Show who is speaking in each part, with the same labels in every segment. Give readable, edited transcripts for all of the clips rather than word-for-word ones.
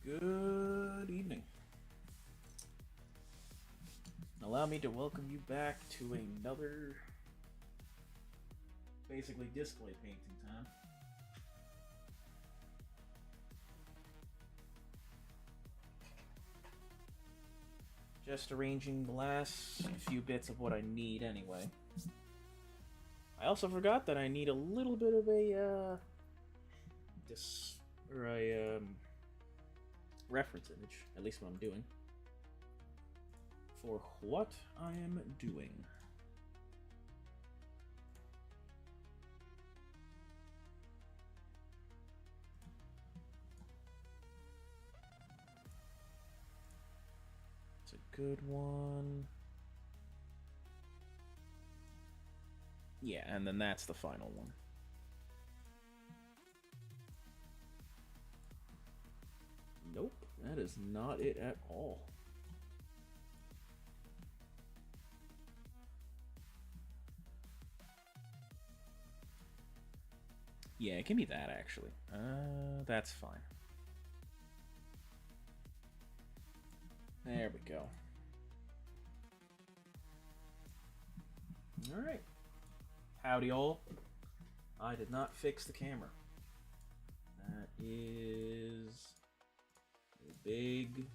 Speaker 1: Good evening. Allow me to welcome you back to another basically display painting time. Just arranging the last few bits of what I need anyway. I also forgot that I need a little bit of a reference image, at least what I'm doing, for what I am doing. It's a good one. Yeah, and then that's the final one. Nope, that is not it at all. Yeah, give me that actually. That's fine. There we go. Alright. Howdy all. I did not fix the camera. That is a big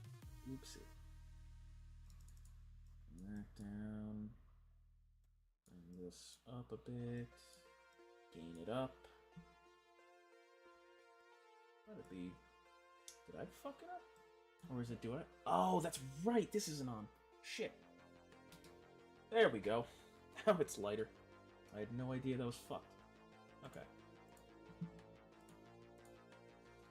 Speaker 1: oopsie. Bring that down. Bring this up a bit. Gain it up. Let it be. Did I fuck it up? Or is it doing it? Oh, that's right! This isn't on. Shit. There we go. Now it's lighter. I had no idea that was fucked. Okay.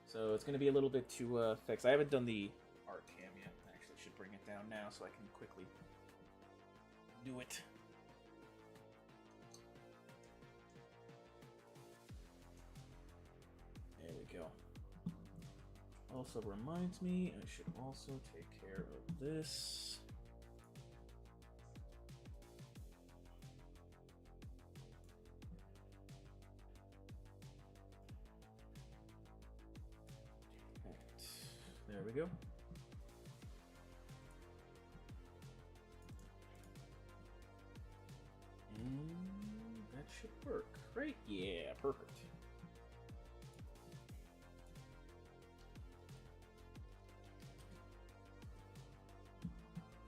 Speaker 1: So it's going to be a little bit to fix. I haven't done the art cam yet. I actually should bring it down now so I can quickly do it. There we go. Also reminds me, I should also take care of this. There we go. And that should work, right? Yeah, perfect.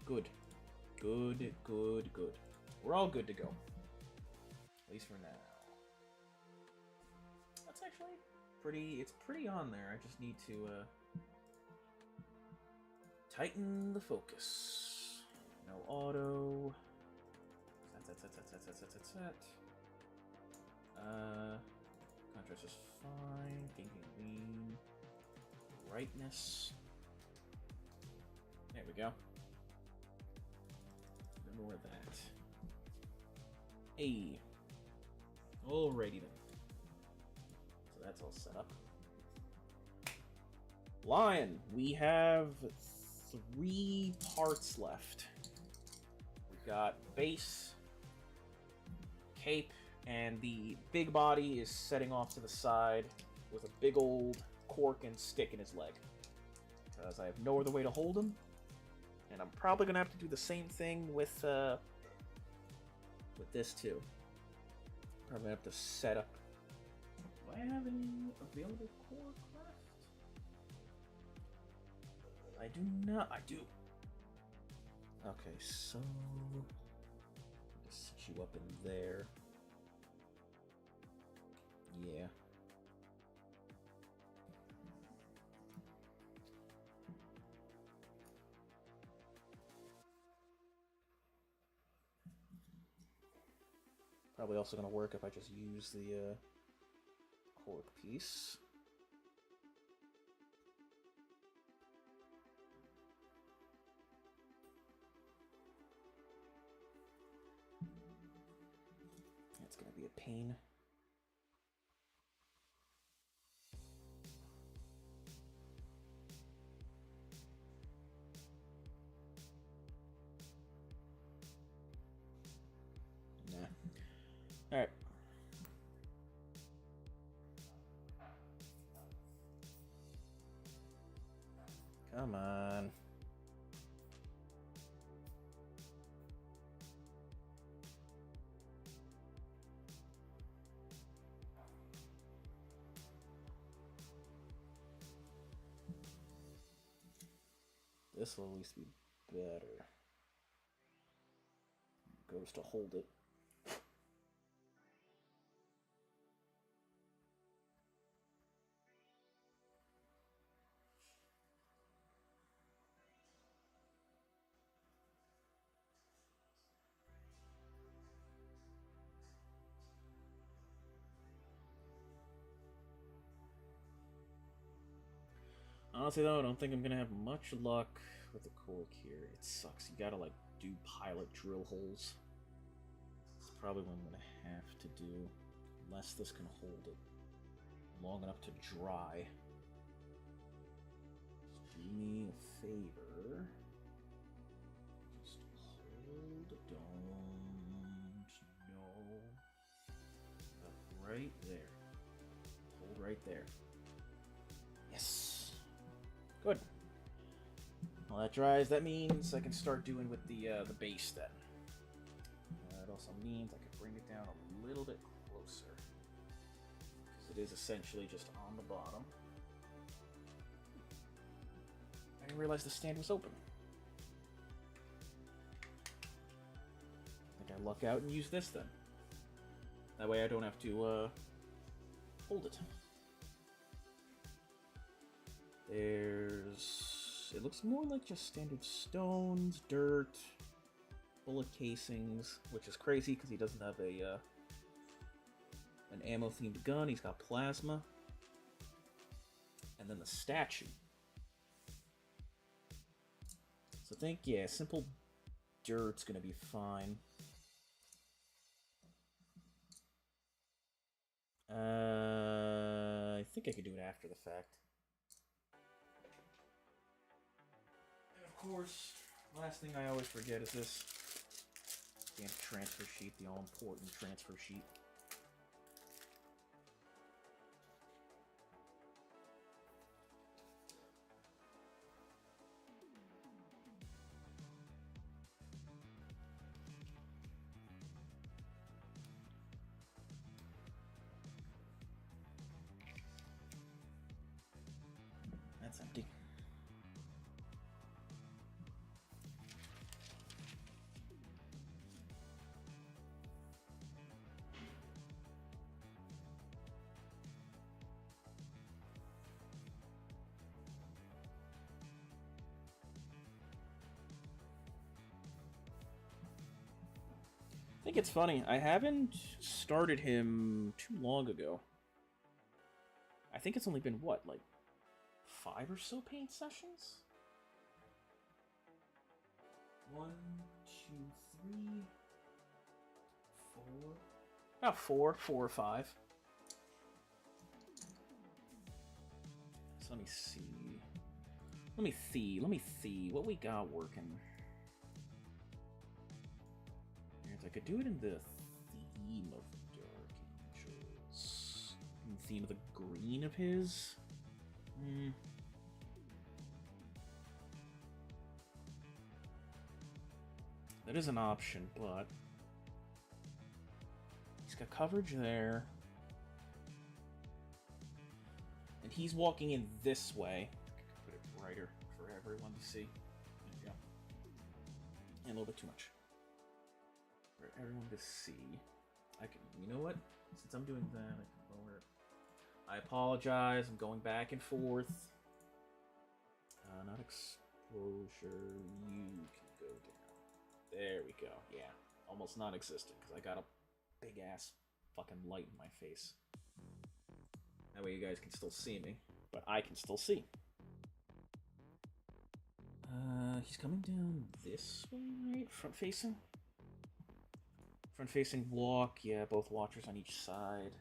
Speaker 1: Good. Good, good, good. We're all good to go. At least for now. That's actually it's pretty on there. I just need to tighten the focus. No auto. Set. Contrast is fine. Thinking green. Brightness. There we go. More of that. Hey. Alrighty then. So that's all set up. Lion, we have 3 parts left. We've got base, cape, and the big body is setting off to the side with a big old cork and stick in his leg. Because I have no other way to hold him. And I'm probably gonna have to do the same thing with this too. Probably gonna have to set up. Do I have any available cork left? I do not. I do. Okay, so just set you up in there. Yeah. Probably also going to work if I just use the cork piece. That's going to be a pain. Nah. Alright. Come on. This will at least be better. Goes to hold it. Honestly though, I don't think I'm gonna have much luck with the cork here. It sucks. You gotta like do pilot drill holes. It's probably what I'm gonna have to do. Unless this can hold it long enough to dry. Just do me a favor. Just hold, don't know. Right there. Hold right there. Yes. Good. Well, that dries. That means I can start doing with the base then. It also means I can bring it down a little bit closer. Because it is essentially just on the bottom. I didn't realize the stand was open. I think I luck out and use this then. That way I don't have to hold it. There's... It looks more like just standard stones, dirt, bullet casings, which is crazy because he doesn't have a an ammo-themed gun. He's got plasma. And then the statue. So I think, yeah, simple dirt's gonna be fine. I think I could do it after the fact. And of course, last thing I always forget is this damn transfer sheet, the all-important transfer sheet. That's empty. I think it's funny. I haven't started him too long ago. I think it's only been, what, like 5 or so paint sessions? 1, 2, 3, 4. About 4 or 5. So let me see. Let me see what we got working. I could do it in the theme of Dark Angels. In the theme of the green of his. That is an option, but he's got coverage there. And he's walking in this way. I could put it brighter for everyone to see. There you go. And a little bit too much. For everyone to see. I can, you know what? Since I'm doing that, I can lower it. I apologize, I'm going back and forth. Not exposure, you can go down. There we go, yeah. Almost non-existent, because I got a big-ass fucking light in my face. That way you guys can still see me, but I can still see. He's coming down this way, right? Front-facing? Front-facing walk, yeah, both watchers on each side.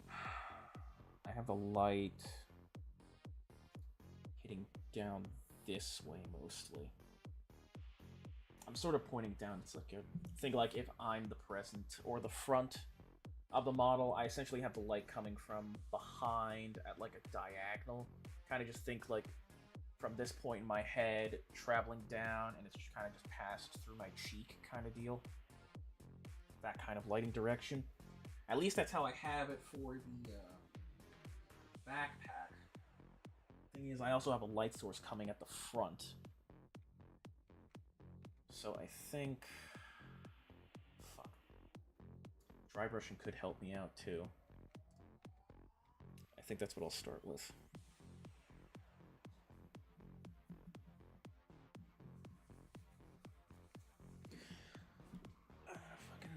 Speaker 1: I have the light hitting down this way mostly. I'm sort of pointing down. It's like a thing like if I'm the present or the front of the model, I essentially have the light coming from behind at like a diagonal. Kind of just think like from this point in my head, traveling down, and it's just kind of just passed through my cheek kind of deal. That kind of lighting direction. At least that's how I have it for the backpack. Thing is, I also have a light source coming at the front. So I think... Fuck. Dry brushing could help me out too. I think that's what I'll start with.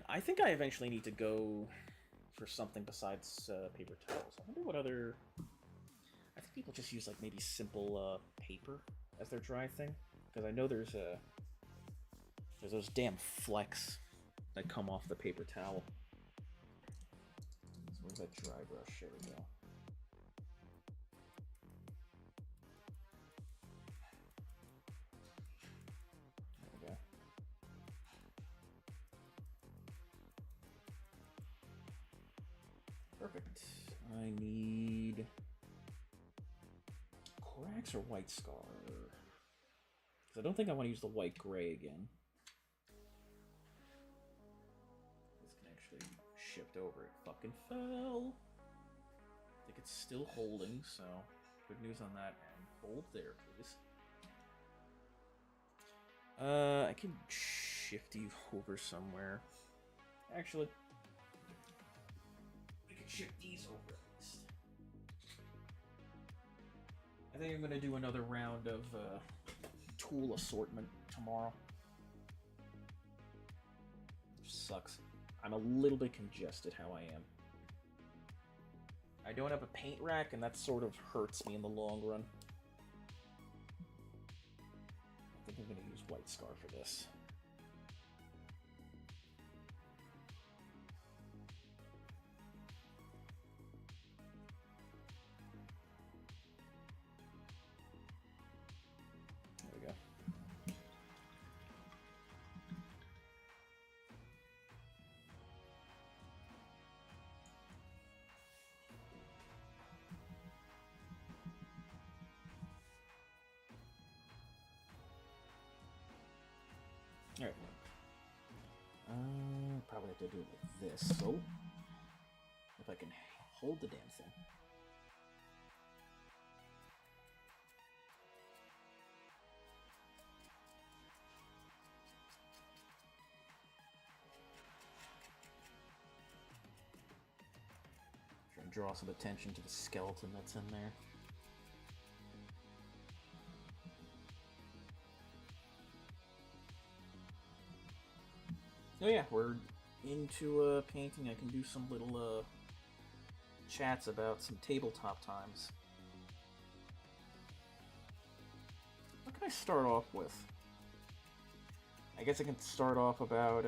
Speaker 1: I think I eventually need to go for something besides paper towels. I wonder what other... I think people just use like maybe simple paper as their dry thing. Because I know there's those damn flecks that come off the paper towel. So where's that dry brush? There we go. Perfect. I need cracks or white scar. Because I don't think I want to use the white gray again. This can actually be shipped over. It fucking fell. I think it's still holding, so good news on that. And hold there, please. I can shift you over somewhere. Actually, ship these over at least. I think I'm gonna do another round of tool assortment tomorrow. Which sucks. I'm a little bit congested how I am. I don't have a paint rack, and that sort of hurts me in the long run. I think I'm gonna use white scar for this. Alright. Probably have to do it like this. So, if I can hold the damn thing. Try and draw some attention to the skeleton that's in there. Oh yeah, we're into painting. I can do some little chats about some tabletop times. What can I start off with? I guess I can start off about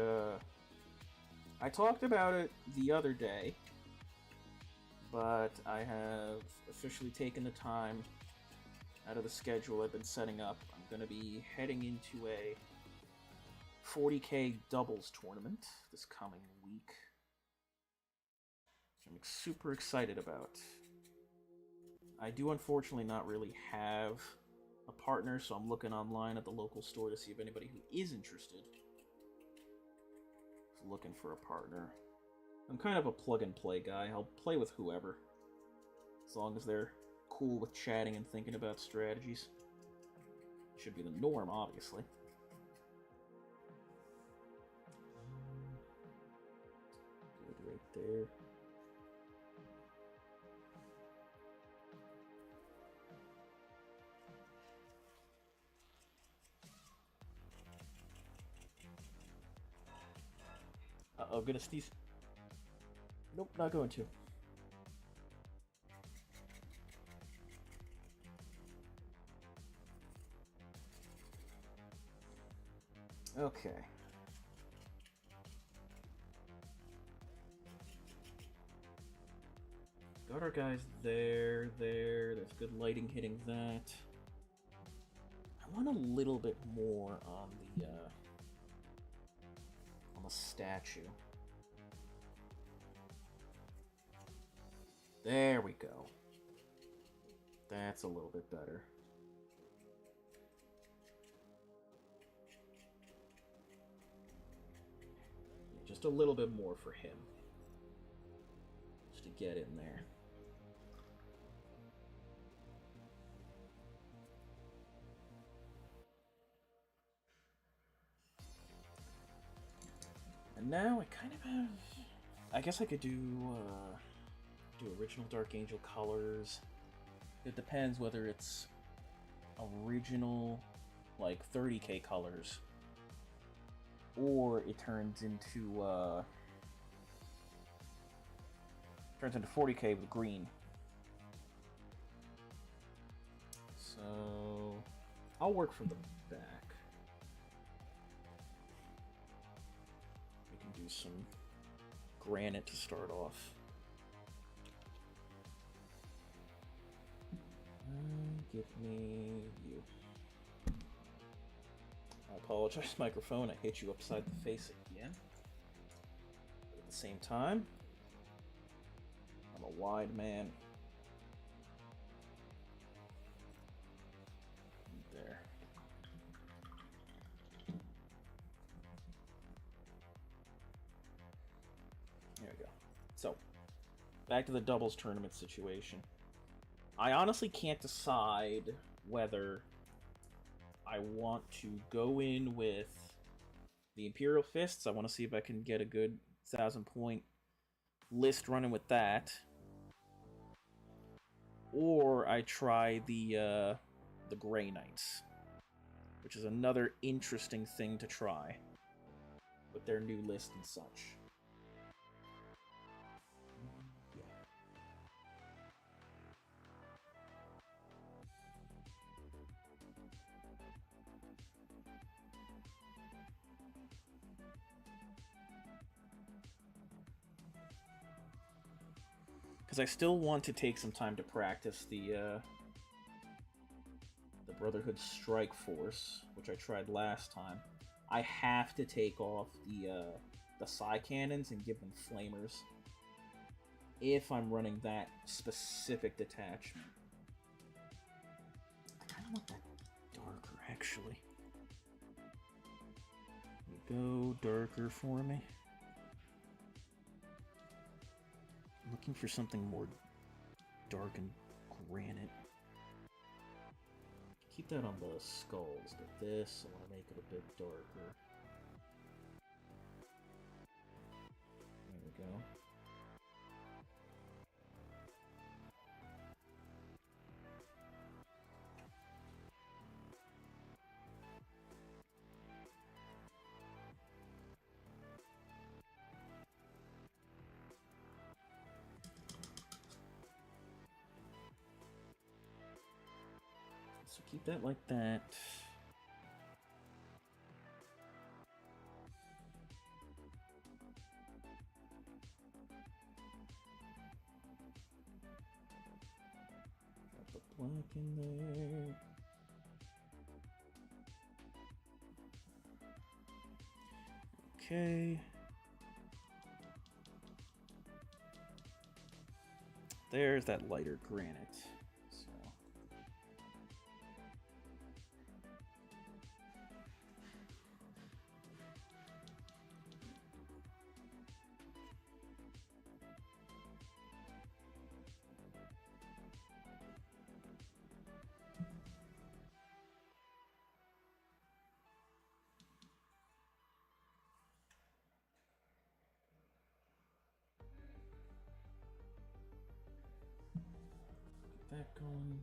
Speaker 1: I talked about it the other day, but I have officially taken the time out of the schedule I've been setting up. I'm going to be heading into a 40k doubles tournament this coming week, which I'm super excited about. I do unfortunately not really have a partner, so I'm looking online at the local store to see if anybody who is interested is looking for a partner. I'm kind of a plug-and-play guy. I'll play with whoever, as long as they're cool with chatting and thinking about strategies. Should be the norm, obviously. Right there. Uh-oh, gonna sneeze. Nope, not going to. Okay. Got our guys there. There's good lighting hitting that. I want a little bit more on the statue. There we go. That's a little bit better. just a little bit more for him. Just to get in there. And now I kind of have... I guess I could do original Dark Angel colors. It depends whether it's original, like 30k colors, or it turns into 40k with green. So I'll work from the back. We can do some granite to start off. Give me you. I apologize, microphone. I hit you upside the face again. But at the same time, I'm a wide man. There. There we go. So, back to the doubles tournament situation. I honestly can't decide whether I want to go in with the Imperial Fists. I want to see if I can get a good 1,000-point list running with that. Or I try the Grey Knights, which is another interesting thing to try with their new list and such. Because I still want to take some time to practice the Brotherhood Strike Force, which I tried last time. I have to take off the Psy Cannons and give them Flamers if I'm running that specific detachment. I kind of want that darker, actually. Go darker for me. I'm looking for something more dark and granite. Keep that on the skulls, but this, I want to make it a bit darker. There we go. So keep that like that. Got the black in there. Okay. There's that lighter granite. Get that going.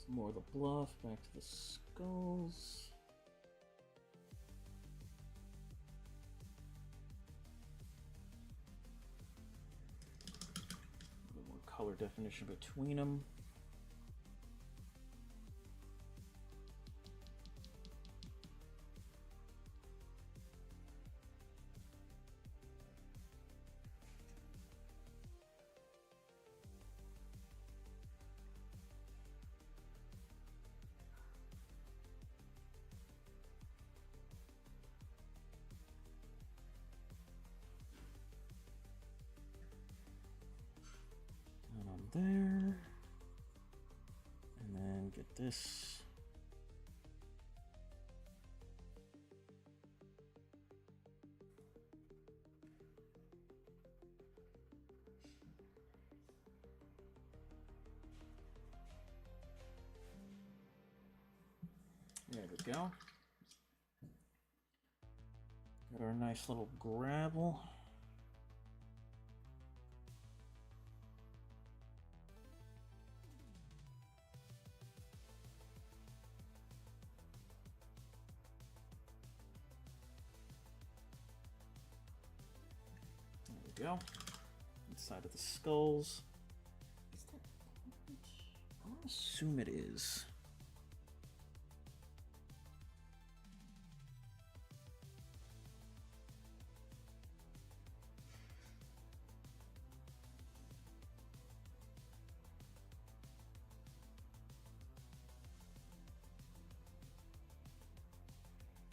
Speaker 1: Some more of the bluff, back to the skulls. A little more color definition between them. There, and then get this. There we go. Got our nice little gravel. Go inside of the skulls. Is that? I want to assume it is.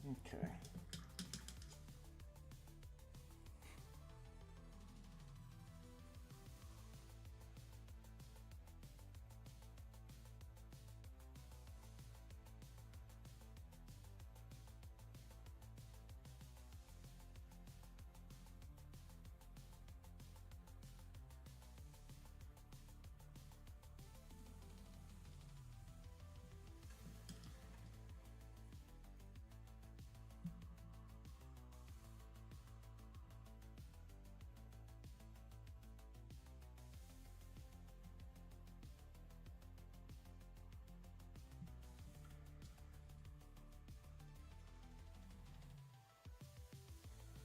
Speaker 1: Okay.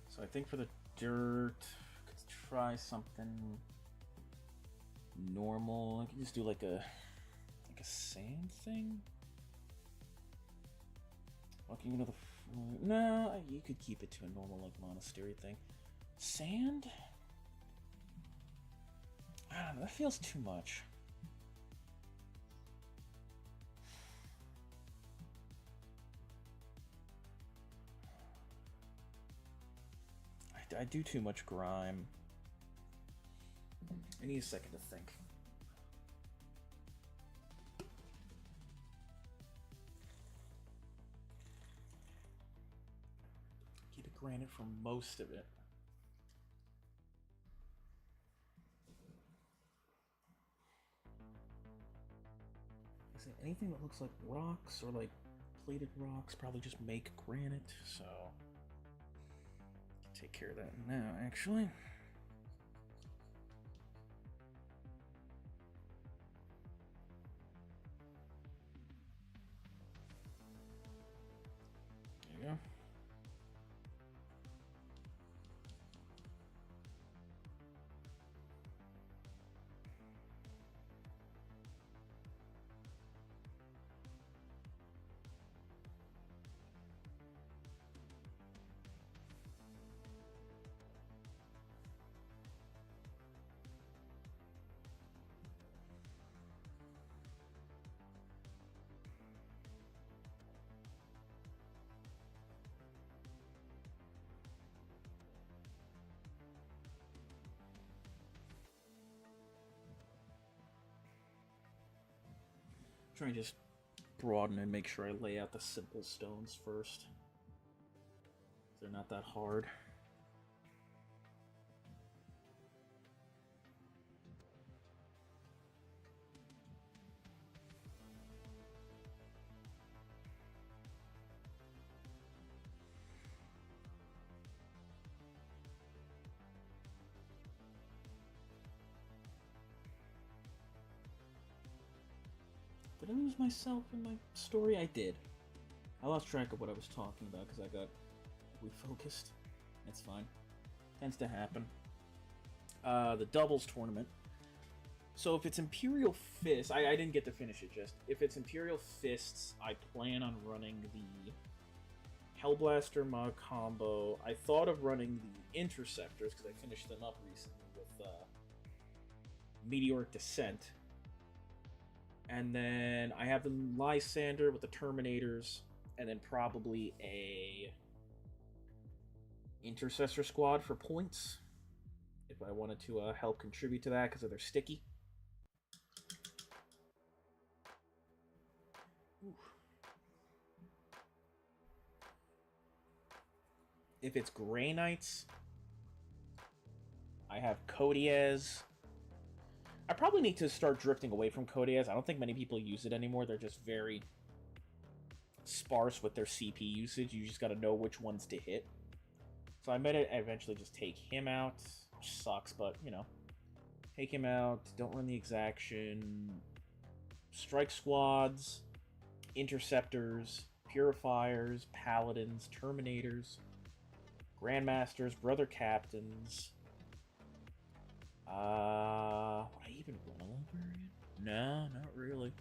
Speaker 1: So I think for the dirt, I could try something normal. I could just do like a sand thing. Walking into the no, you could keep it to a normal like monastery thing. Sand? I don't know. That feels too much. I do too much grime. I need a second to think. Keep it granite for most of it. Is it anything that looks like rocks or like plated rocks? Probably just make granite, so take care of that now, actually. There you go. Try and just broaden and make sure I lay out the simple stones first. They're not that hard. Did I lose myself in my story? I did. I lost track of what I was talking about because I got refocused. That's fine. Tends to happen. The doubles tournament. So if it's Imperial Fists, I didn't get to finish it just. If it's Imperial Fists, I plan on running the Hellblaster mod combo. I thought of running the Interceptors because I finished them up recently with Meteoric Descent. And then I have the Lysander with the Terminators, and then probably a Intercessor squad for points if I wanted to help contribute to that because they're sticky. Ooh. If it's Grey Knights, I have Codiez. I probably need to start drifting away from Codiez. I don't think many people use it anymore. They're just very sparse with their CP usage. You just got to know which ones to hit. So I might eventually just take him out, which sucks, but, you know. Take him out, don't run the exaction. Strike squads, interceptors, purifiers, paladins, terminators, grandmasters, brother captains. Would I even run a librarian? No, not really.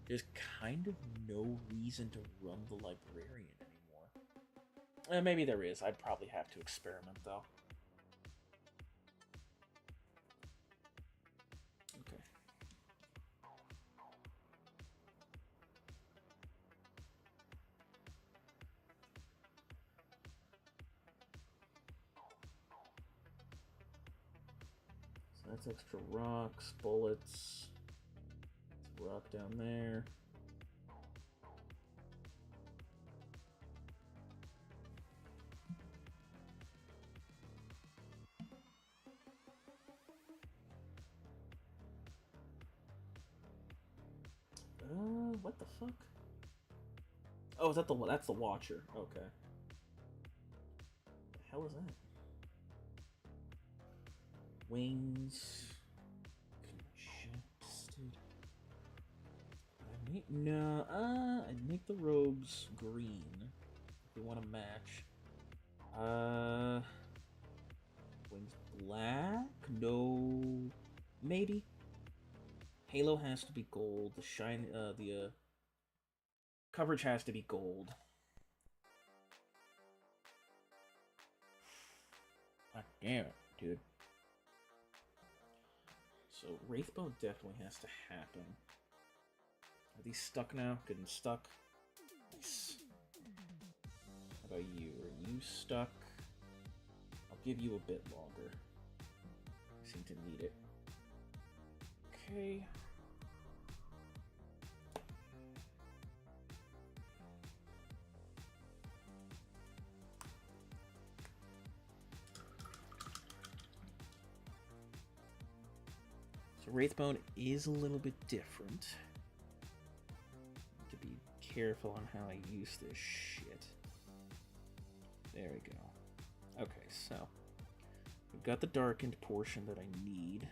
Speaker 1: There's kind of no reason to run the librarian anymore. Maybe there is. I'd probably have to experiment, though. Okay. So that's extra rocks, bullets. There's a rock down there. What the fuck? Oh, is that the one? That's the Watcher. Okay. The hell is that? Wings. Congested. I'd make the robes green. If we want to match. Wings black? No. Maybe. Halo has to be gold. The shine, coverage has to be gold. God damn it, dude. So Wraithbone definitely has to happen. Are these stuck now? Good and stuck. Nice. How about you? Are you stuck? I'll give you a bit longer. I seem to need it. Okay. So Wraithbone is a little bit different. Need to be careful on how I use this shit. There we go. Okay, so we've got the darkened portion that I need.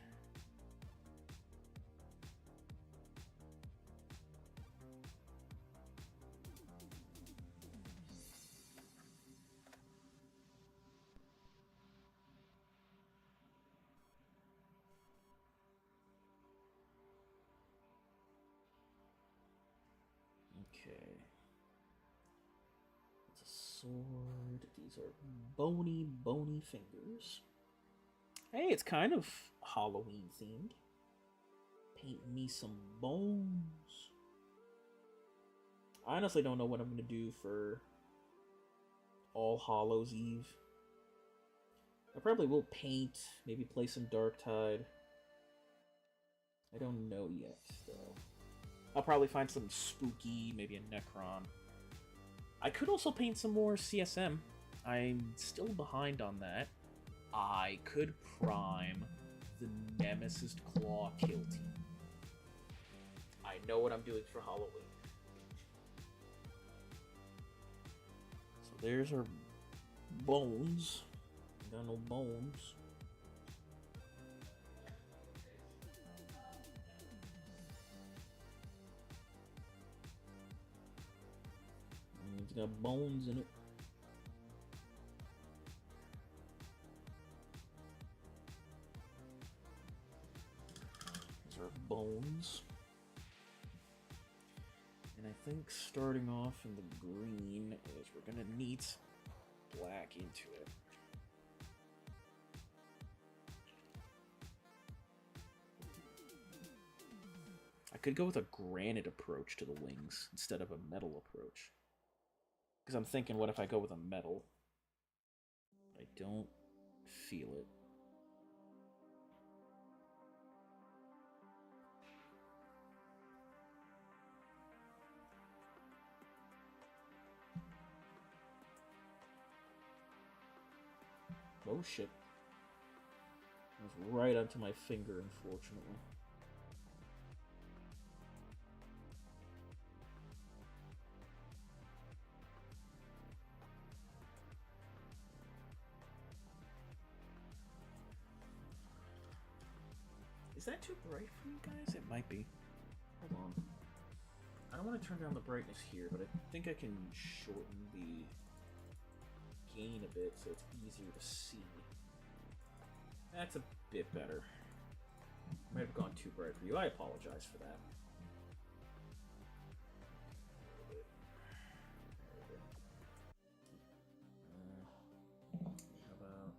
Speaker 1: Okay. It's a sword. These are bony fingers. Hey, it's kind of Halloween themed. Paint me some bones. I honestly don't know what I'm gonna do for All Hallows Eve. I probably will paint, maybe play some Darktide. I don't know yet, though. I'll probably find some spooky, maybe a Necron. I could also paint some more CSM. I'm still behind on that. I could prime the Nemesis Claw kill team. I know what I'm doing for Halloween. So there's our bones. Got no bones. got bones in it. These are bones. And I think starting off in the green is we're gonna need black into it. I could go with a granite approach to the wings instead of a metal approach. Because I'm thinking, what if I go with a metal? I don't feel it. Oh shit. It was right onto my finger, unfortunately. Is that too bright for you guys? It might be. Hold on. I don't want to turn down the brightness here, but I think I can shorten the gain a bit so it's easier to see. That's a bit better. Might have gone too bright for you. I apologize for that. How about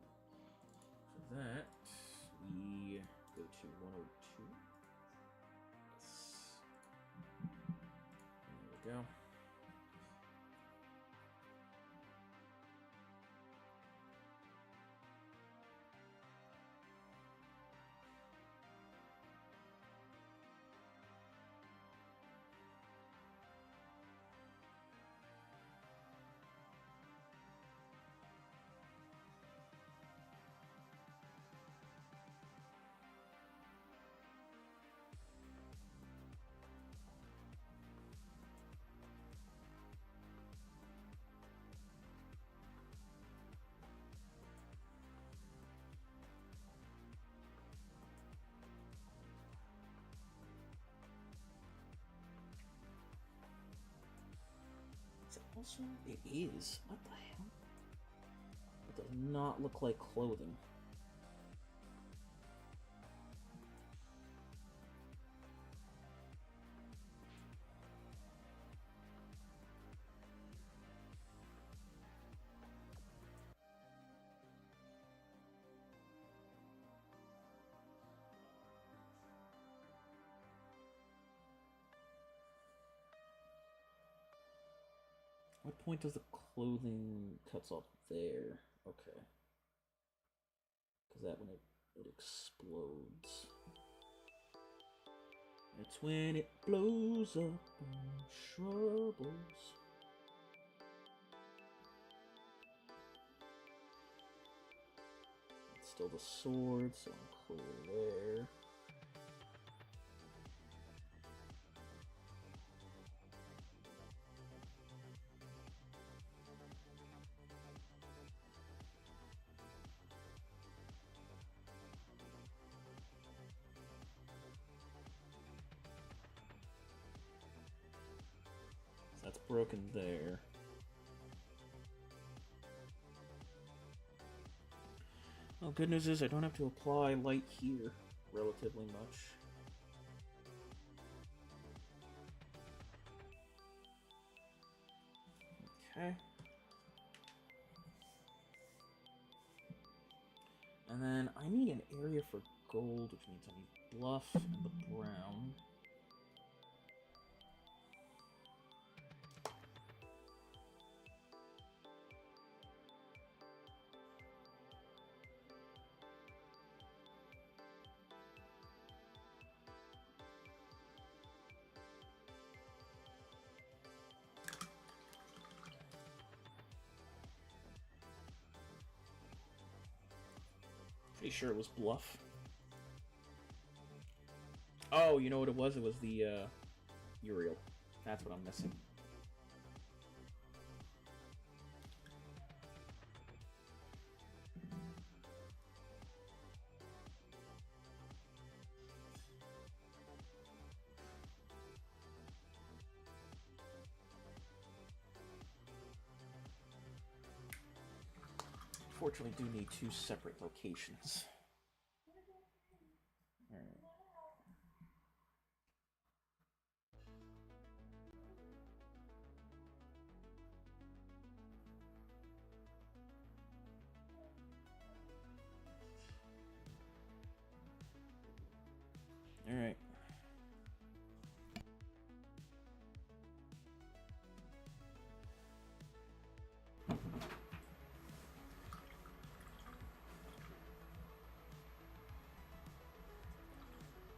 Speaker 1: for that, we go to 102. Yes. There we go. Also, it is. What the hell? It does not look like clothing. What point does the clothing cuts off there? Okay. Because that when it explodes. It's when it blows up in troubles. It's still the sword, so I'm clear there. That's broken there. Well, good news is I don't have to apply light here relatively much. Okay. And then I need an area for gold, which means I need bluff and the brown. Pretty sure it was bluff. Oh, you know what it was? It was the Uriel. That's what I'm missing. unfortunately do need two separate locations. All right.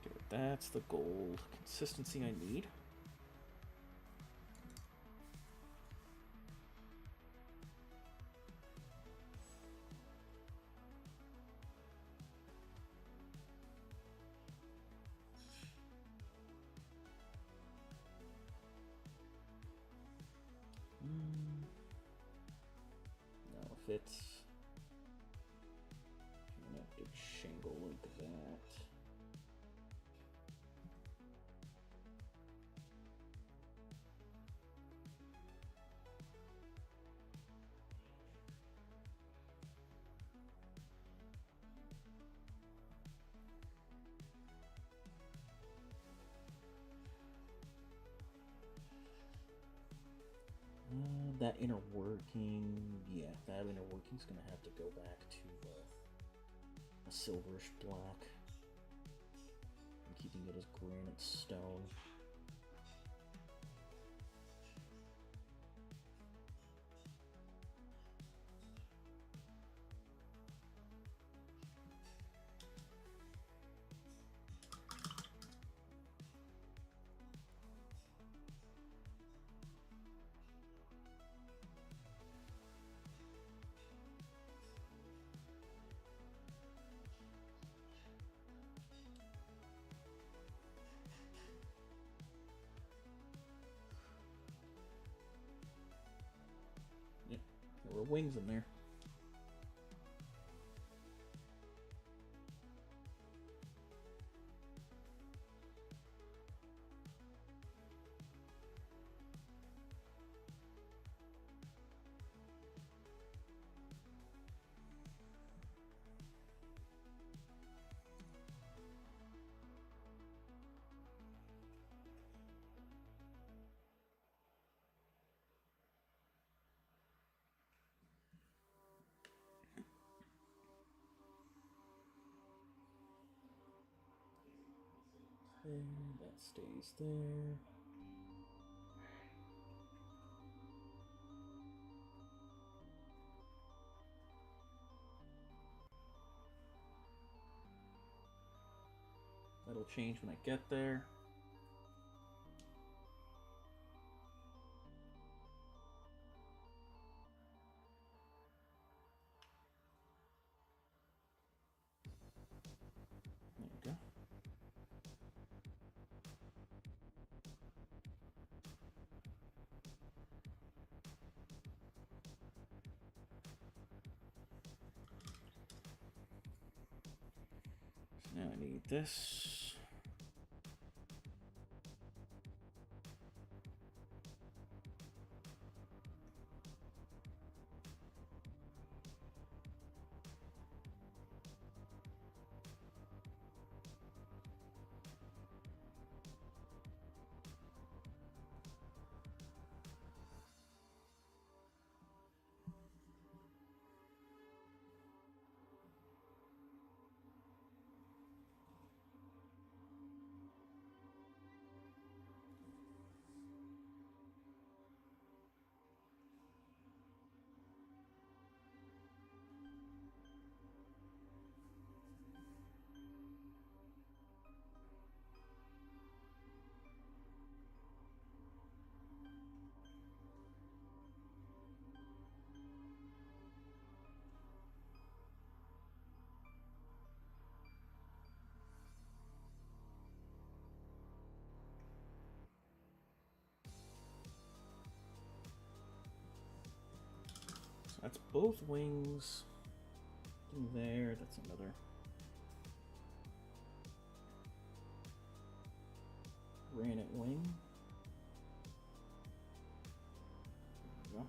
Speaker 1: Okay, that's the gold consistency I need. Now if it's connected shingle like that. That inner working, yeah, that inner working's gonna have to go back to a silverish black. I'm keeping it as granite stone. Yeah, there were wings in there. There, that stays there. That'll change when I get there. There you go. So now I need this. That's both wings. There, that's another granite wing. There we go.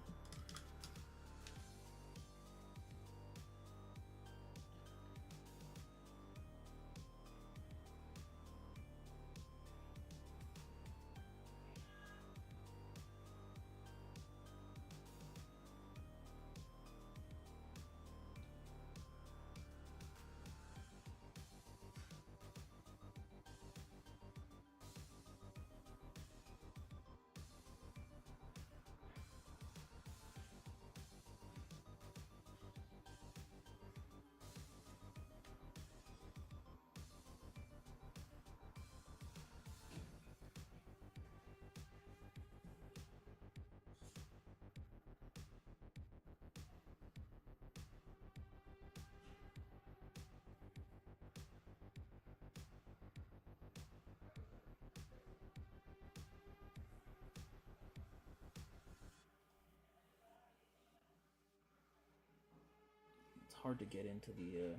Speaker 1: hard to get into the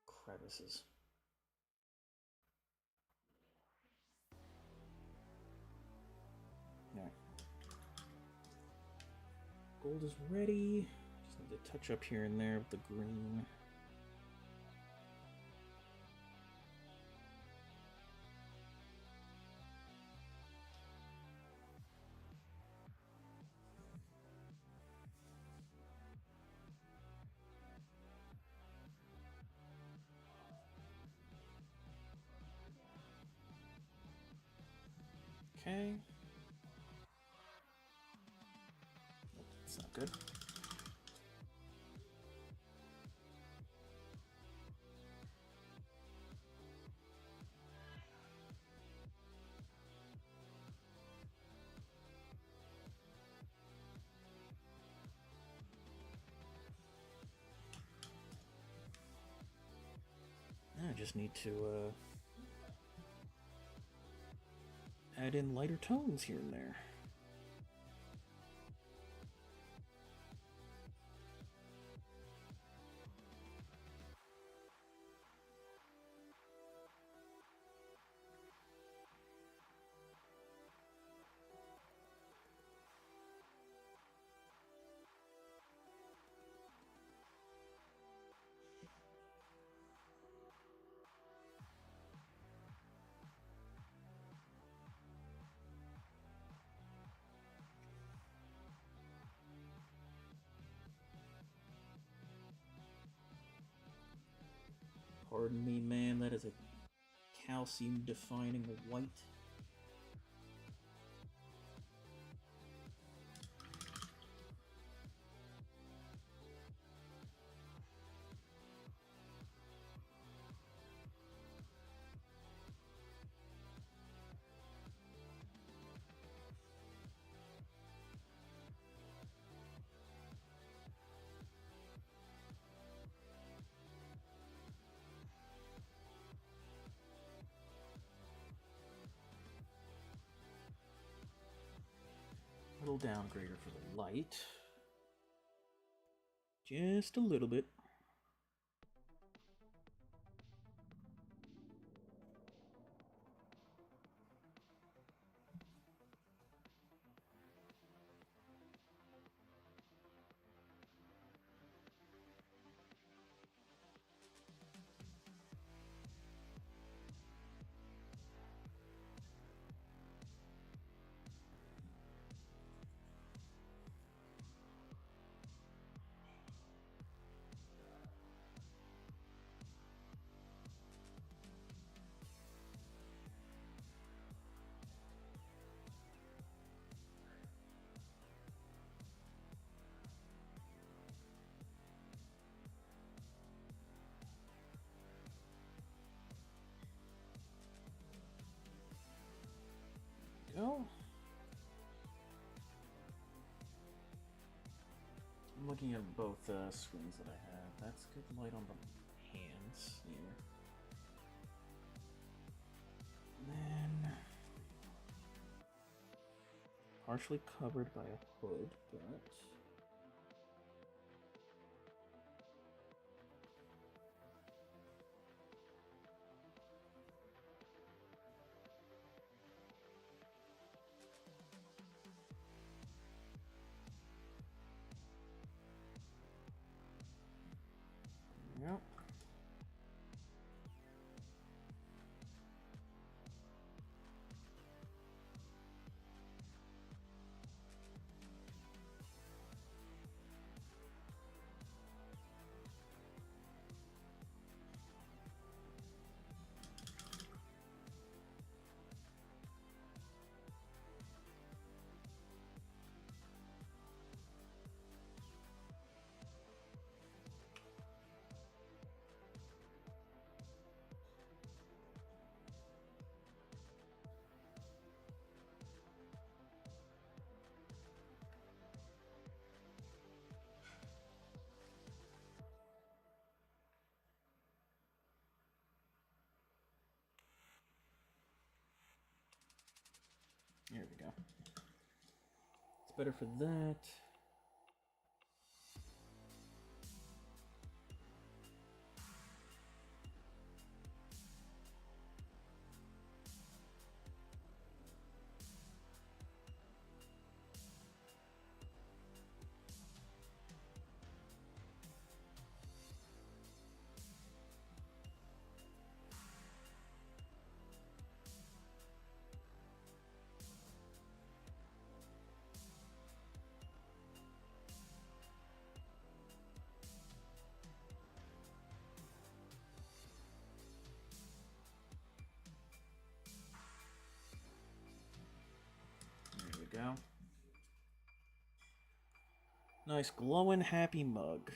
Speaker 1: crevices. Alright. Gold is ready. Just need to touch up here and there with the green. Okay. That's not good. I just need to add in lighter tones here and there. Pardon me, man, that is a calcium defining white. Little downgrader for the light. Just a little bit. Go. I'm looking at both screens that I have. That's good light on the hands here. And then partially covered by a hood, but yep. There we go. It's better for that. Nice glowing happy mug.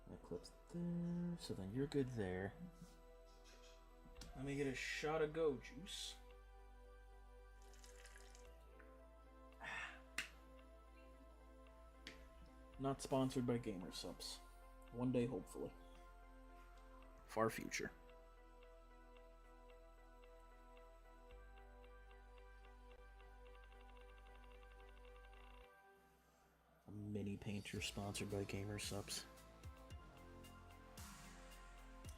Speaker 1: That clips there, so then you're good there. Let me get a shot of go juice. Not sponsored by Gamer Subs. One day, hopefully. Far future. A mini painter sponsored by Gamer Subs.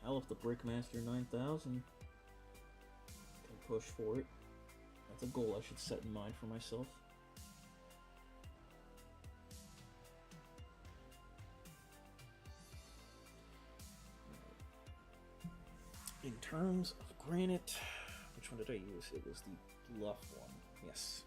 Speaker 1: Hell, if the Brickmaster 9000 can push for it, that's a goal I should set in mind for myself. In terms of granite, which one did I use? It was the bluff one. Yes.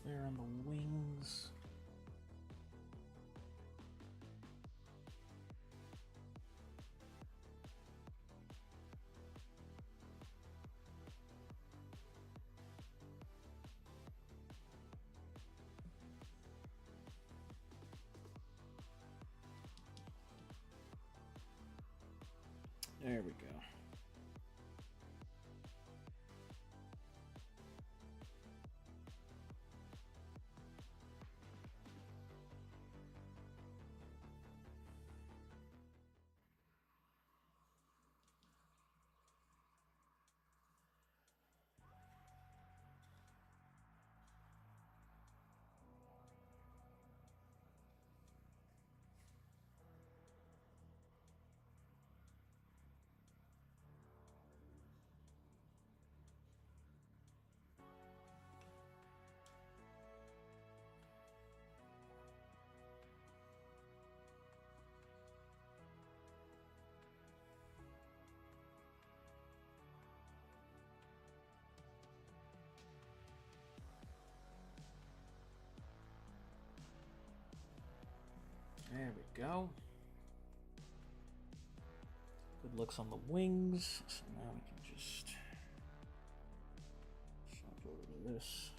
Speaker 1: There on the wings. There we go. There we go. Good looks on the wings. So now we can just jump over to this.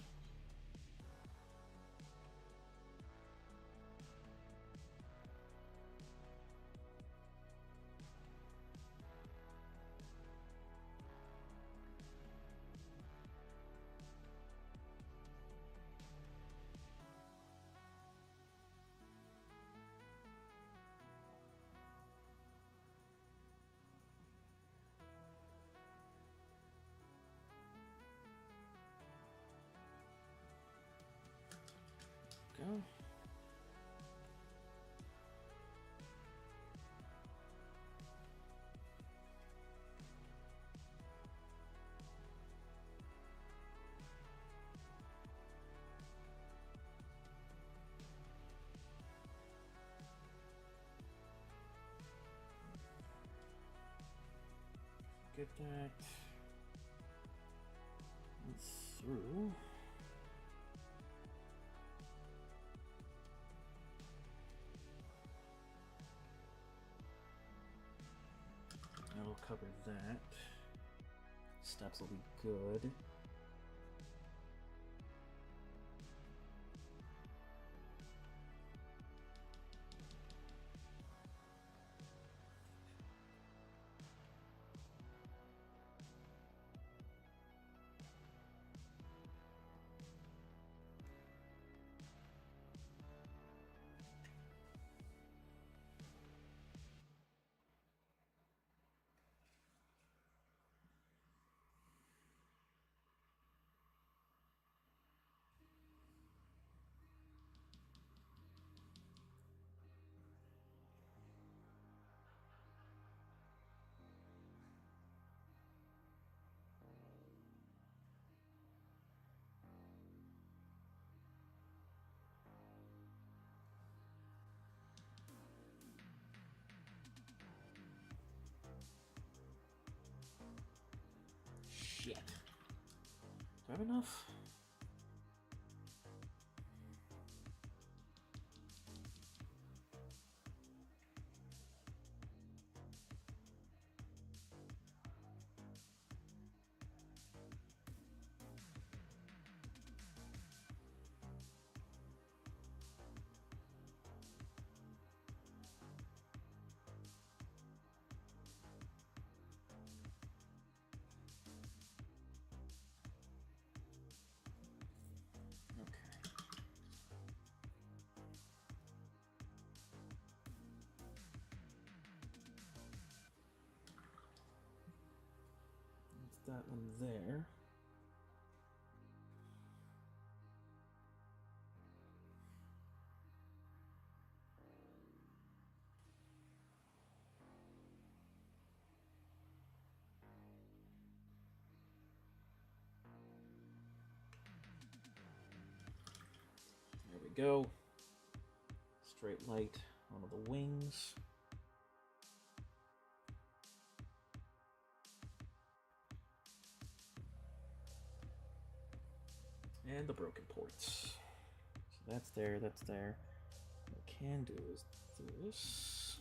Speaker 1: get that through. That'll cover that. Steps will be good. Shit. Do I have enough? That one there. There we go. Straight light on the wings. And the broken ports. So that's there, that's there. What I can do is this.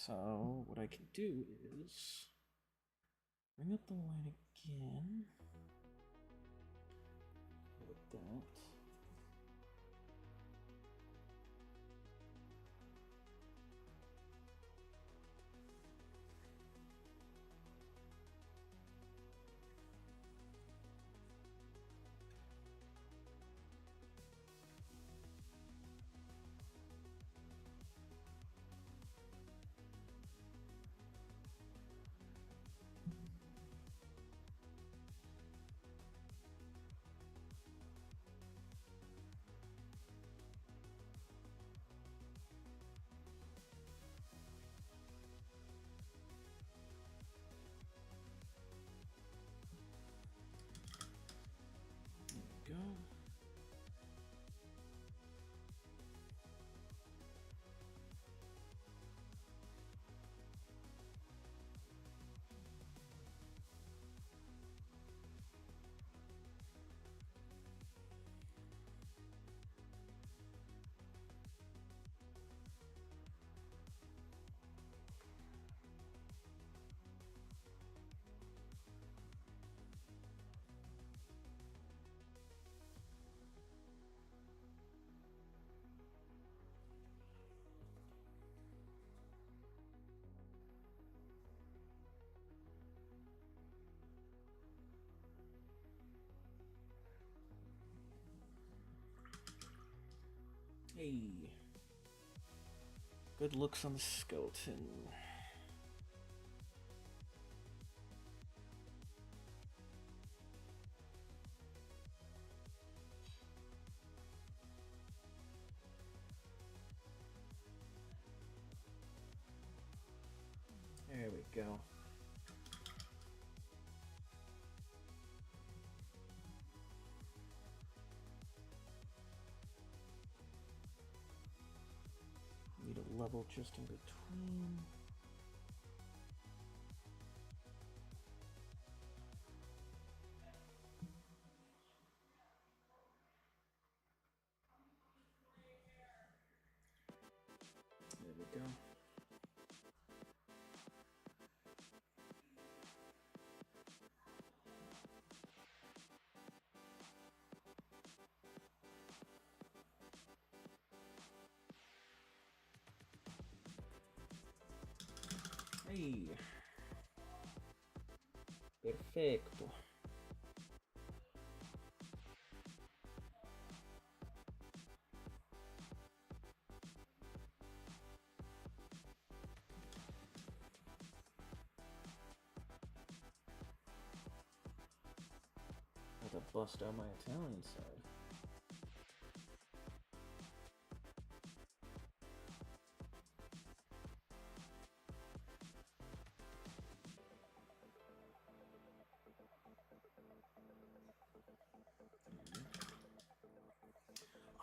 Speaker 1: So what I can do is bring up the light again. Like that. Hey. Good looks on the skeleton. There we go. Need a level just in between. There we go. Hey. Perfecto. Had to bust out my Italian side.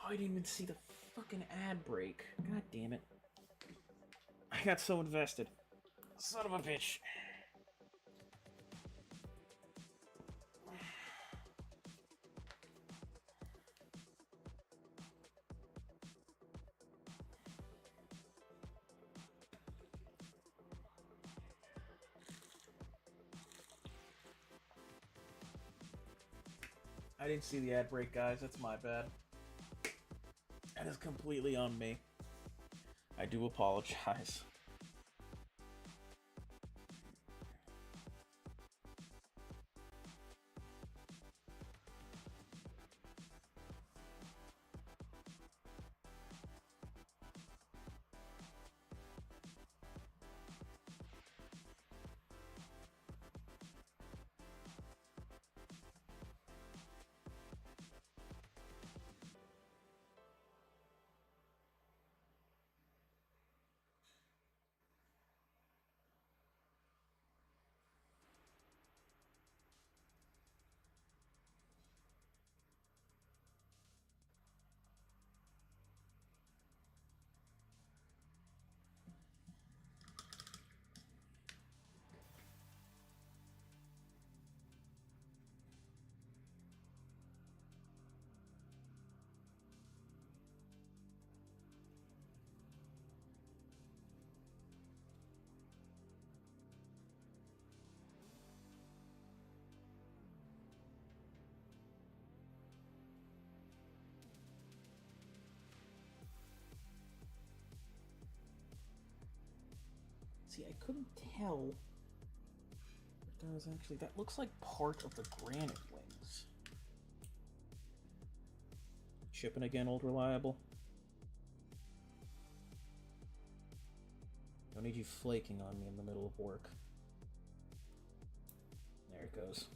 Speaker 1: Oh, I didn't even see the fucking ad break. God damn it. I got so invested. Son of a bitch. I didn't see the ad break, guys. That's my bad. That is completely on me. I do apologize. See, I couldn't tell. That was actually, that looks like part of the granite wings. Shipping again, old reliable. Don't need you flaking on me in the middle of work. There it goes.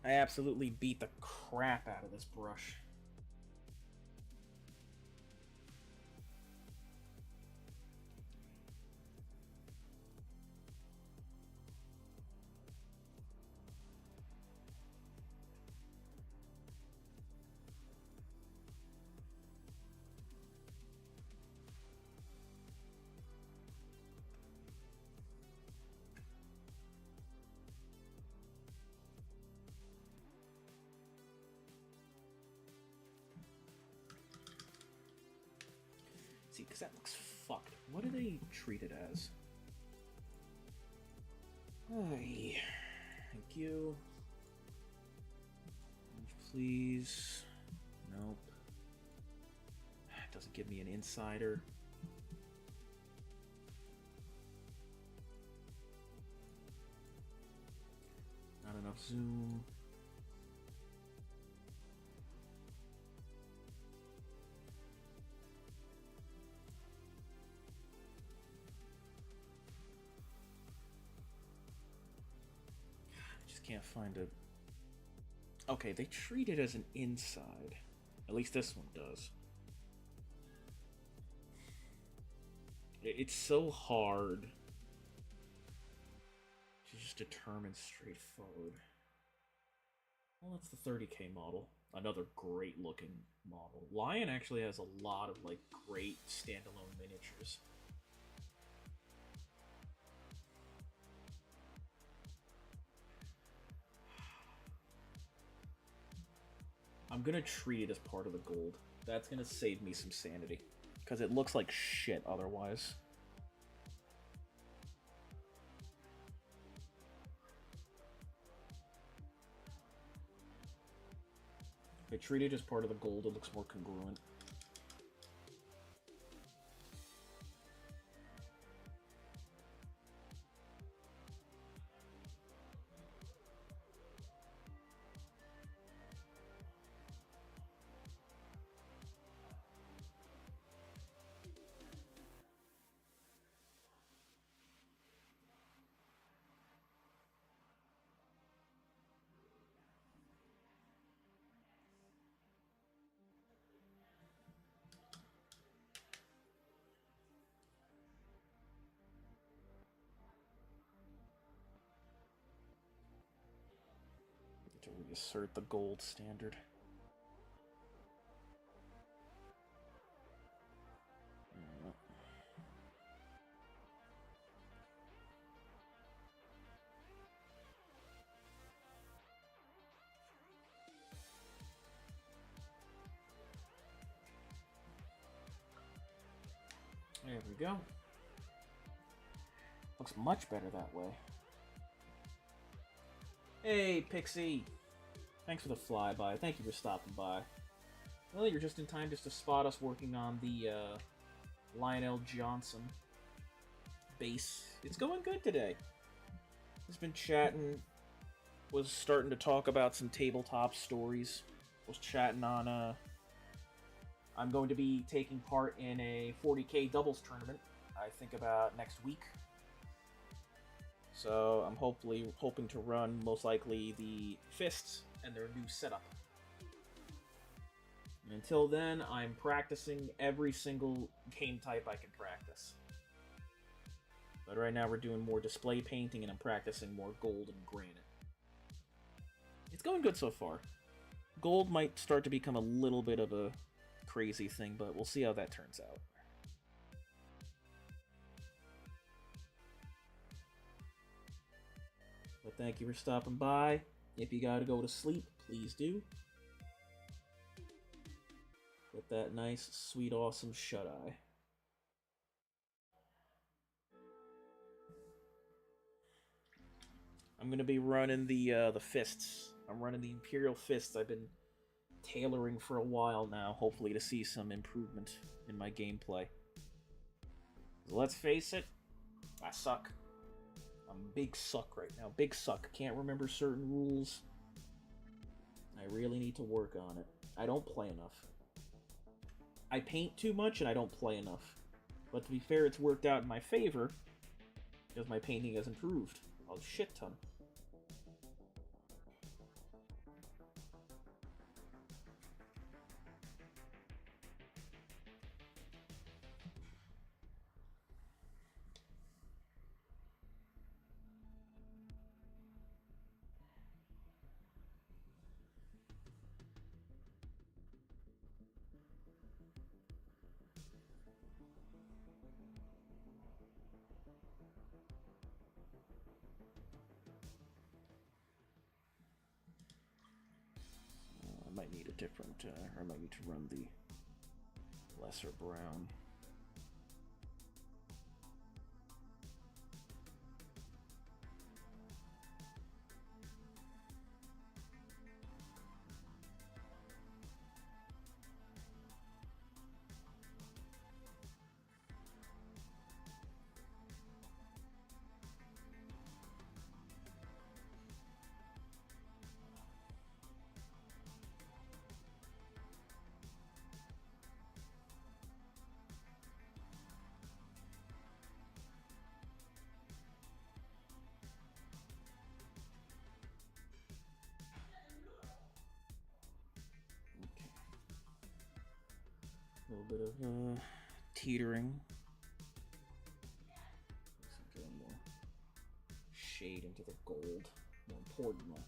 Speaker 1: I absolutely beat the crap out of this brush. See, because that looks fucked. What do they treat it as? Ay, thank you. Please. Nope. It doesn't give me an insider. Not enough zoom. can't find a... Okay, they treat it as an inside. At least this one does. It's so hard to just determine straightforward. Well, that's the 30K model. Another great looking model. Lion actually has a lot of like great standalone miniatures. I'm gonna treat it as part of the gold. That's gonna save me some sanity. Because it looks like shit otherwise. If I treat it as part of the gold, it looks more congruent. To reassert the gold standard. There we go. Looks much better that way. Hey, Pixie! Thanks for the flyby. Thank you for stopping by. Well, you're just in time just to spot us working on the Lionel Johnson base. It's going good today. He's been chatting. Was starting to talk about some tabletop stories. Was chatting on I'm going to be taking part in a 40K doubles tournament, I think about next week. So I'm hoping to run most likely the Fists and their new setup. And until then, I'm practicing every single game type I can practice. But right now we're doing more display painting and I'm practicing more gold and granite. It's going good so far. Gold might start to become a little bit of a crazy thing, but we'll see how that turns out. But thank you for stopping by. If you gotta go to sleep, please do. Get that nice, sweet, awesome shut-eye. I'm gonna be running the Fists. I'm running the Imperial Fists. I've been tailoring for a while now, hopefully to see some improvement in my gameplay. Let's face it, I suck. I'm big suck right now. Big suck. Can't remember certain rules. I really need to work on it. I don't play enough. I paint too much and I don't play enough. But to be fair, it's worked out in my favor because my painting has improved a shit ton. I might need a different, or I might need to run the lesser brown. little bit of teetering. Get more shade into the gold, more importantly.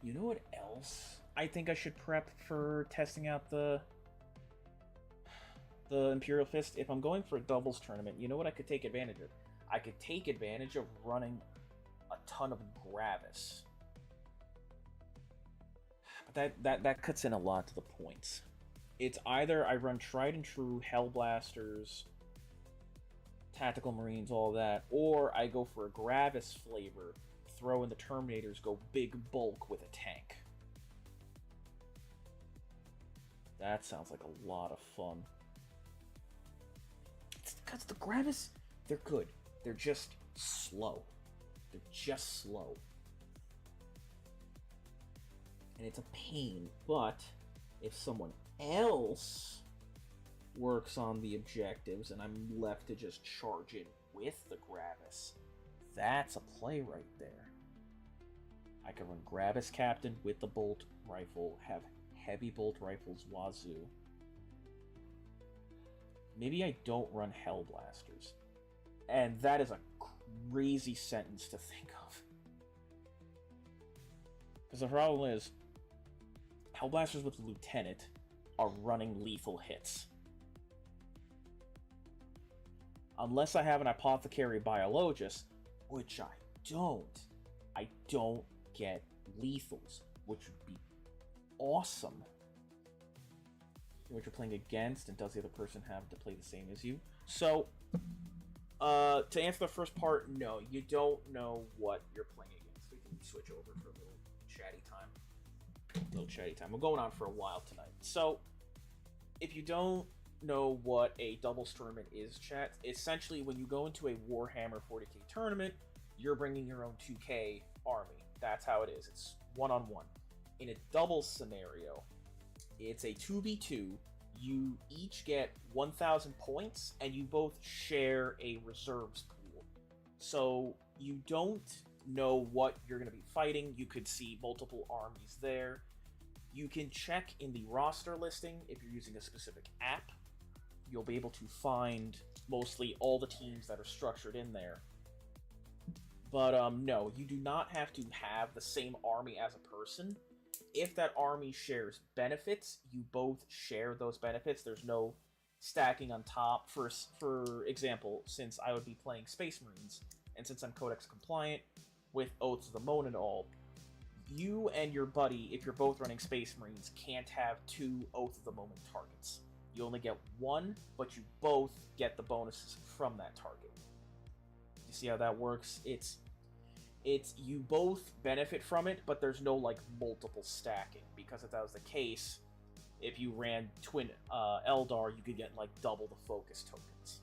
Speaker 1: You know what else I think I should prep for testing out the Imperial Fist? If I'm going for a doubles tournament, you know what I could take advantage of? I could take advantage of running a ton of Gravis. But that cuts in a lot to the points. It's either I run tried and true Hellblasters, Tactical Marines, all that, or I go for a Gravis flavor, throw in the Terminators, go big bulk with a tank. That sounds like a lot of fun. It's because the Gravis, they're good. They're just slow. They're just slow. And it's a pain, but if someone else works on the objectives and I'm left to just charge in with the Gravis, that's a play right there. I can run Gravis Captain with the bolt rifle, have heavy bolt rifles wazoo. Maybe I don't run Hellblasters. And that is a crazy sentence to think of. Because the problem is, Hellblasters with Lieutenant are running lethal hits. Unless I have an Apothecary Biologist, which I don't get lethals, which would be awesome. What you're playing against, and does the other person have to play the same as you? So, to answer the first part, no, you don't know what you're playing against. We can switch over for a little chatty time. We're going on for a while tonight. So, if you don't know what a doubles tournament is, chat, essentially when you go into a Warhammer 40k tournament, you're bringing your own 2k army. That's how it is. It's one-on-one. In a doubles scenario, it's a 2v2. You each get 1,000 points, and you both share a reserves pool. So you don't know what you're going to be fighting. You could see multiple armies there. You can check in the roster listing if you're using a specific app. You'll be able to find mostly all the teams that are structured in there. But no, you do not have to have the same army as a person. If that army shares benefits, you both share those benefits. There's no stacking on top. For example, since I would be playing Space Marines, and since I'm Codex compliant with Oaths of the Moon and all, you and your buddy, if you're both running Space Marines, can't have 2 Oath of the Moment targets. You only get 1, but you both get the bonuses from that target. You see how that works? It's you both benefit from it, but there's no like multiple stacking, because if that was the case, if you ran twin Eldar, you could get like double the focus tokens.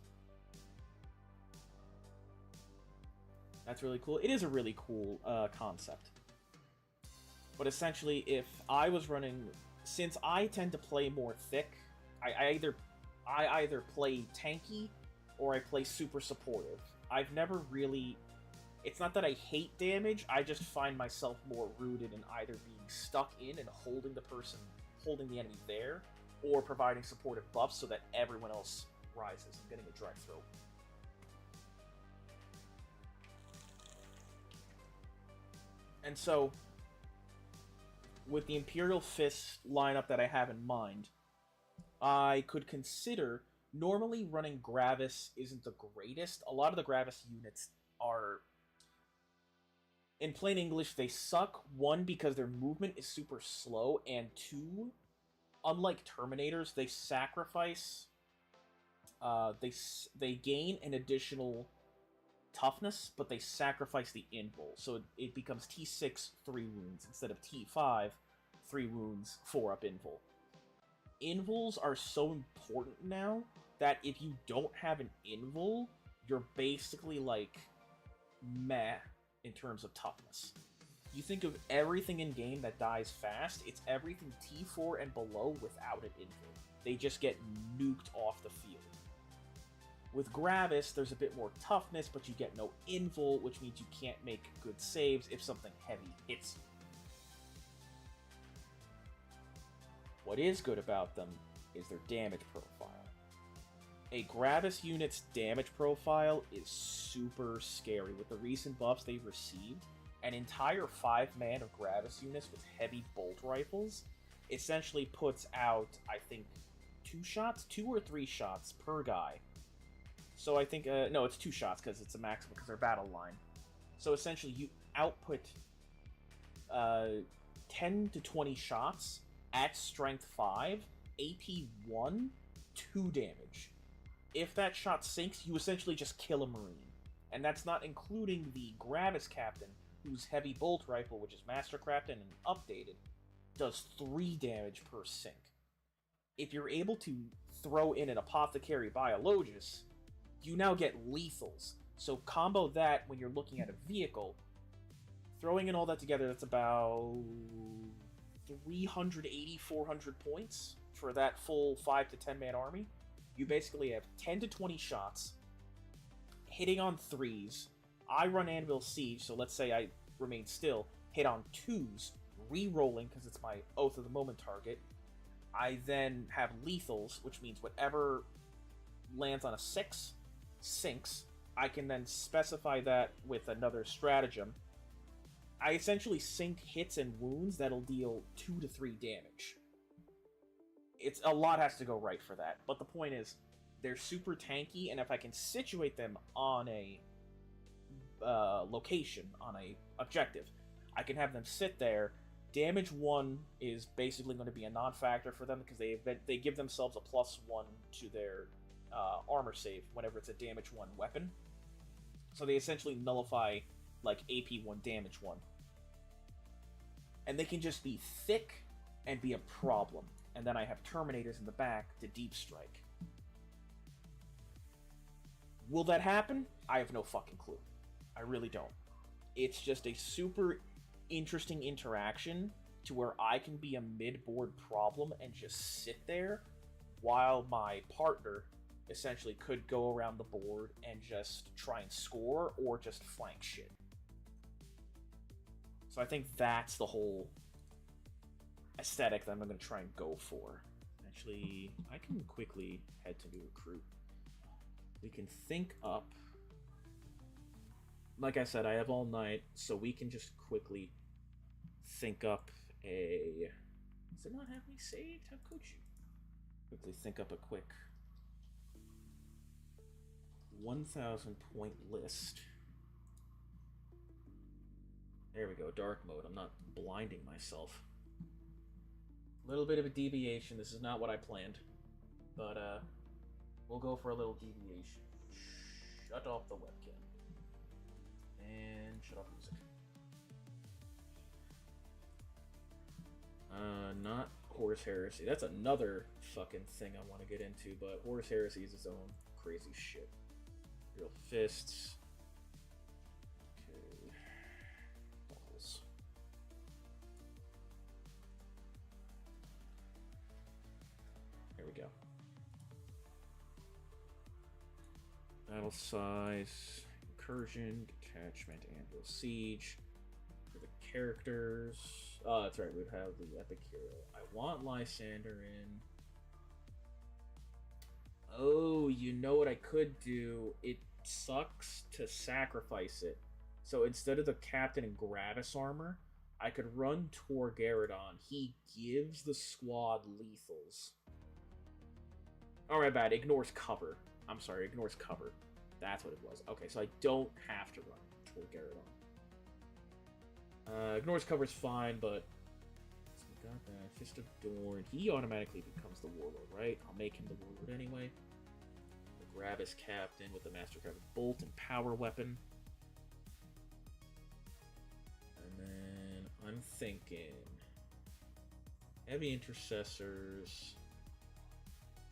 Speaker 1: That's really cool. It is a really cool concept. But essentially, if I was running, since I tend to play more thick, I either play tanky or I play super supportive. I've never really. It's not that I hate damage, I just find myself more rooted in either being stuck in and holding the enemy there, or providing supportive buffs so that everyone else rises and getting a dry throat. And so, with the Imperial Fist lineup that I have in mind, I could consider, normally running Gravis isn't the greatest. A lot of the Gravis units are, in plain English, they suck. 1, because their movement is super slow, and 2, unlike Terminators, they sacrifice. They gain an additional toughness, but they sacrifice the invul, so it becomes T6 3 wounds instead of T5 3 wounds 4 up invul. Invuls are so important now that if you don't have an invul, you're basically like meh in terms of toughness. You think of everything in game that dies fast, it's everything T4 and below without an invul. They just get nuked off the field. With Gravis, there's a bit more toughness, but you get no invul, which means you can't make good saves if something heavy hits you. What is good about them is their damage profile. A Gravis unit's damage profile is super scary. With the recent buffs they've received, an entire 5-man of Gravis units with heavy bolt rifles essentially puts out, I think, 2 or 3 shots per guy. So I think, no, it's 2 shots because it's a maximum because they're battle line. So essentially you output 10 to 20 shots at strength 5, AP 1, 2 damage. If that shot sinks, you essentially just kill a Marine. And that's not including the Gravis Captain, whose heavy bolt rifle, which is Mastercrafted and updated, does 3 damage per sink. If you're able to throw in an Apothecary Biologus, you now get lethals. So combo that when you're looking at a vehicle, throwing in all that together, that's about 380, 400 points for that full 5 to 10 man army. You basically have 10 to 20 shots, hitting on 3s. I run Anvil Siege, so let's say I remain still, hit on 2s, re-rolling because it's my Oath of the Moment target. I then have lethals, which means whatever lands on a 6 sinks. I can then specify that with another stratagem. I essentially sink hits and wounds that'll deal 2 to 3 damage. It's a lot has to go right for that, but the point is, they're super tanky, and if I can situate them on a location, on a objective, I can have them sit there. Damage 1 is basically going to be a non-factor for them because they give themselves a +1 to their armor save whenever it's a damage 1 weapon. So they essentially nullify like AP 1, damage 1. And they can just be thick and be a problem. And then I have Terminators in the back to deep strike. Will that happen? I have no fucking clue. I really don't. It's just a super interesting interaction to where I can be a mid-board problem and just sit there while my partner essentially could go around the board and just try and score or just flank shit. So I think that's the whole aesthetic that I'm going to try and go for. Actually, I can quickly head to new recruit. We can think up. Like I said, I have all night, so we can just quickly think up a... Does it not have me saved? How could you? Quickly think up a quick 1,000 point list. There we go, dark mode. I'm not blinding myself. A little bit of a deviation. This is not what I planned. But, we'll go for a little deviation. Shut off the webcam. And shut off music. Not Horus Heresy. That's another fucking thing I want to get into, but Horus Heresy is its own crazy shit. Real fists. Okay. Balls. There we go. Battle size, incursion, detachment, anvil siege. For the characters, oh, that's right. We'd have the epic hero. I want Lysander in. Oh, you know what I could do? It sucks to sacrifice it. So instead of the captain and Gravis armor, I could run Torgaradon. He gives the squad lethals. Alright, bad. Ignores cover. I'm sorry, ignores cover. That's what it was. Okay, so I don't have to run Torgaradon. Ignores cover's fine, but... So we got that. Fist of Dorn. He automatically becomes the Warlord, right? I'll make him the Warlord anyway. The Gravis Captain with the Mastercrafted Bolt and Power Weapon. And then I'm thinking... Heavy Intercessors...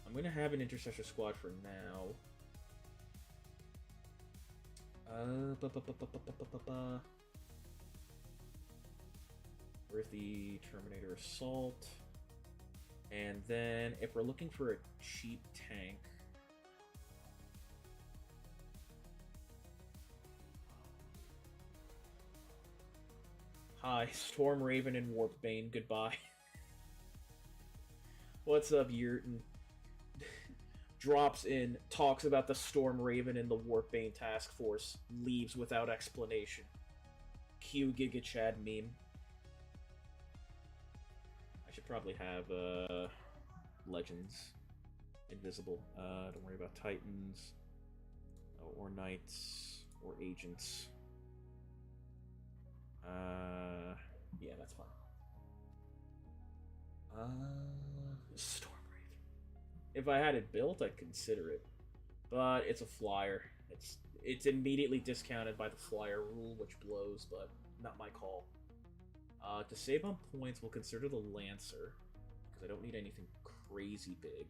Speaker 1: I'm going to have an Intercessor squad for now. Where's the Terminator Assault? And then, if we're looking for a cheap tank, Hi, Storm Raven and Warpbane, goodbye. What's up, Yurton? Drops in, talks about the Storm Raven and the Warpbane task force, leaves without explanation. Cue Giga Chad meme. I should probably have Legends invisible. Don't worry about Titans, or Knights, or Agents. Yeah, that's fine. Storm Raven. If I had it built, I'd consider it, but it's a flyer. It's immediately discounted by the flyer rule, which blows, but not my call. To save on points, we'll consider the Lancer, because I don't need anything crazy big.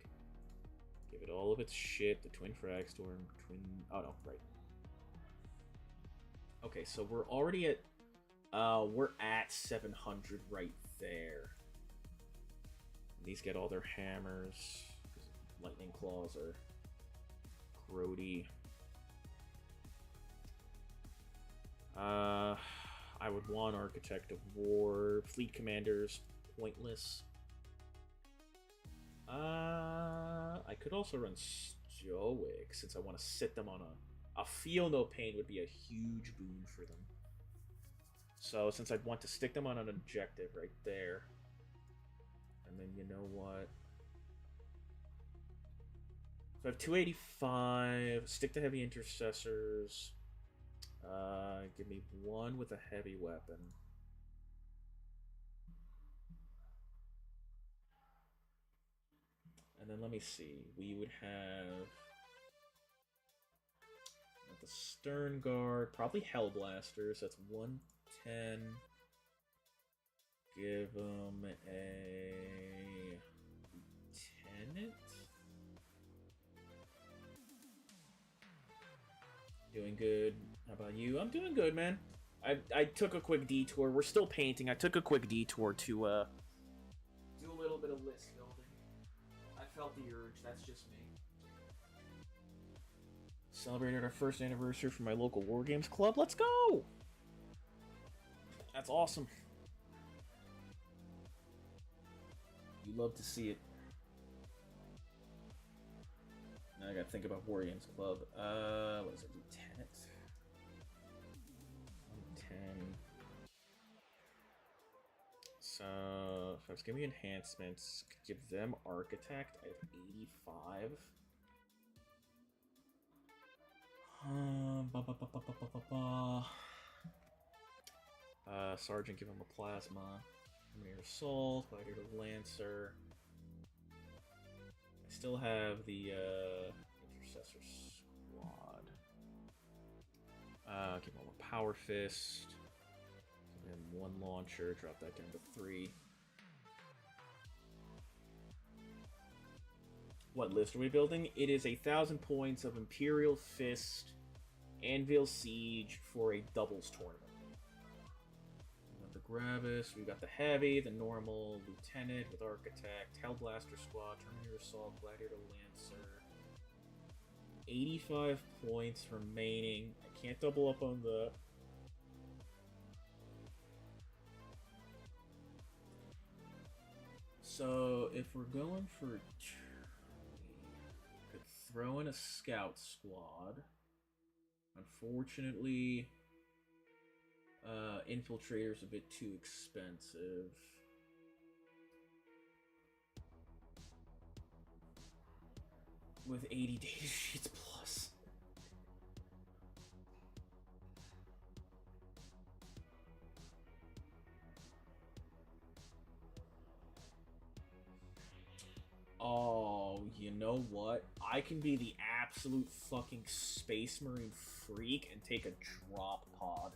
Speaker 1: Give it all of its shit, the Twin Fragstorm, oh no, right. Okay, so we're already at, we're at 700 right there. These get all their hammers, Lightning Claws are grody. I would want Architect of War. Fleet Commanders, pointless. I could also run Stoic, since I want to sit them on a Feel No Pain would be a huge boon for them. So, since I'd want to stick them on an objective right there. And then, you know what? So I have 285, stick to Heavy Intercessors. Give me one with a heavy weapon. And then let me see. We would have the Stern Guard, probably Hellblasters. That's 110. Give them a Lieutenant. Doing good. How about you? I'm doing good, man. I took a quick detour. We're still painting. I took a quick detour to do a little bit of list building. I felt the urge. That's just me. Celebrated our first anniversary for my local War Games club. Let's go! That's awesome. You love to see it. Now I gotta think about War Games Club. What is it? Lieutenant? 10. So, if I was giving enhancements, could give them Architect. I have 85. Sergeant, give him a Plasma. Terminator Assault, Gladiator Lancer. I still have the Intercessor Squad. Give him a Power Fist. Give him one launcher, drop that down to 3. What list are we building? It is 1,000 points of Imperial Fist, Anvil Siege for a doubles tournament. The Gravis, we've got the Heavy, the Normal, Lieutenant with Architect, Hellblaster Squad, Terminator Assault, Gladiator Lancer. 85 points remaining. I can't double up on the... So, if we're going for... could throw in a Scout Squad. Unfortunately... Infiltrator's a bit too expensive. With 80 data sheets plus. Oh, you know what? I can be the absolute fucking Space Marine freak and take a drop pod.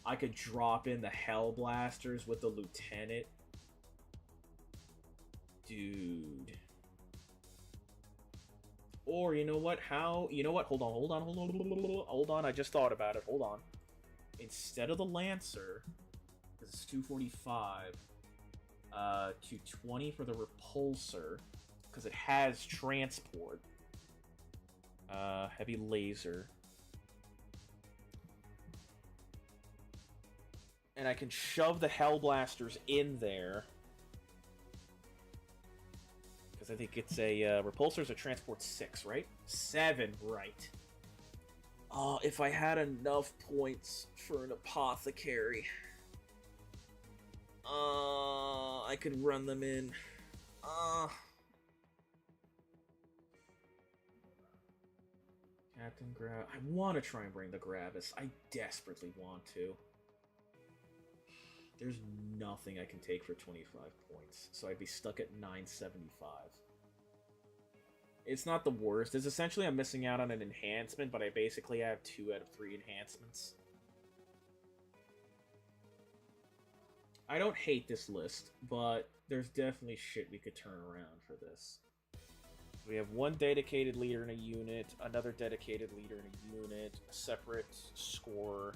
Speaker 1: I could drop in the Hellblasters with the Lieutenant. Dude. Or, you know what? You know what? Hold on. I just thought about it. Hold on. Instead of the Lancer, because it's 245, 220 for the Repulsor, because it has transport. Heavy Laser. And I can shove the Hellblasters in there. Because I think it's a... Repulsor's a Transport 6, right? 7, right. If I had enough points for an Apothecary... I could run them in. Captain Grab... I want to try and bring the Gravis. I desperately want to. There's nothing I can take for 25 points, so I'd be stuck at 975. It's not the worst. It's essentially I'm missing out on an enhancement, but I basically have 2 out of 3 enhancements. I don't hate this list, but there's definitely shit we could turn around for this. We have 1 dedicated leader in a unit, another dedicated leader in a unit, a separate scorer.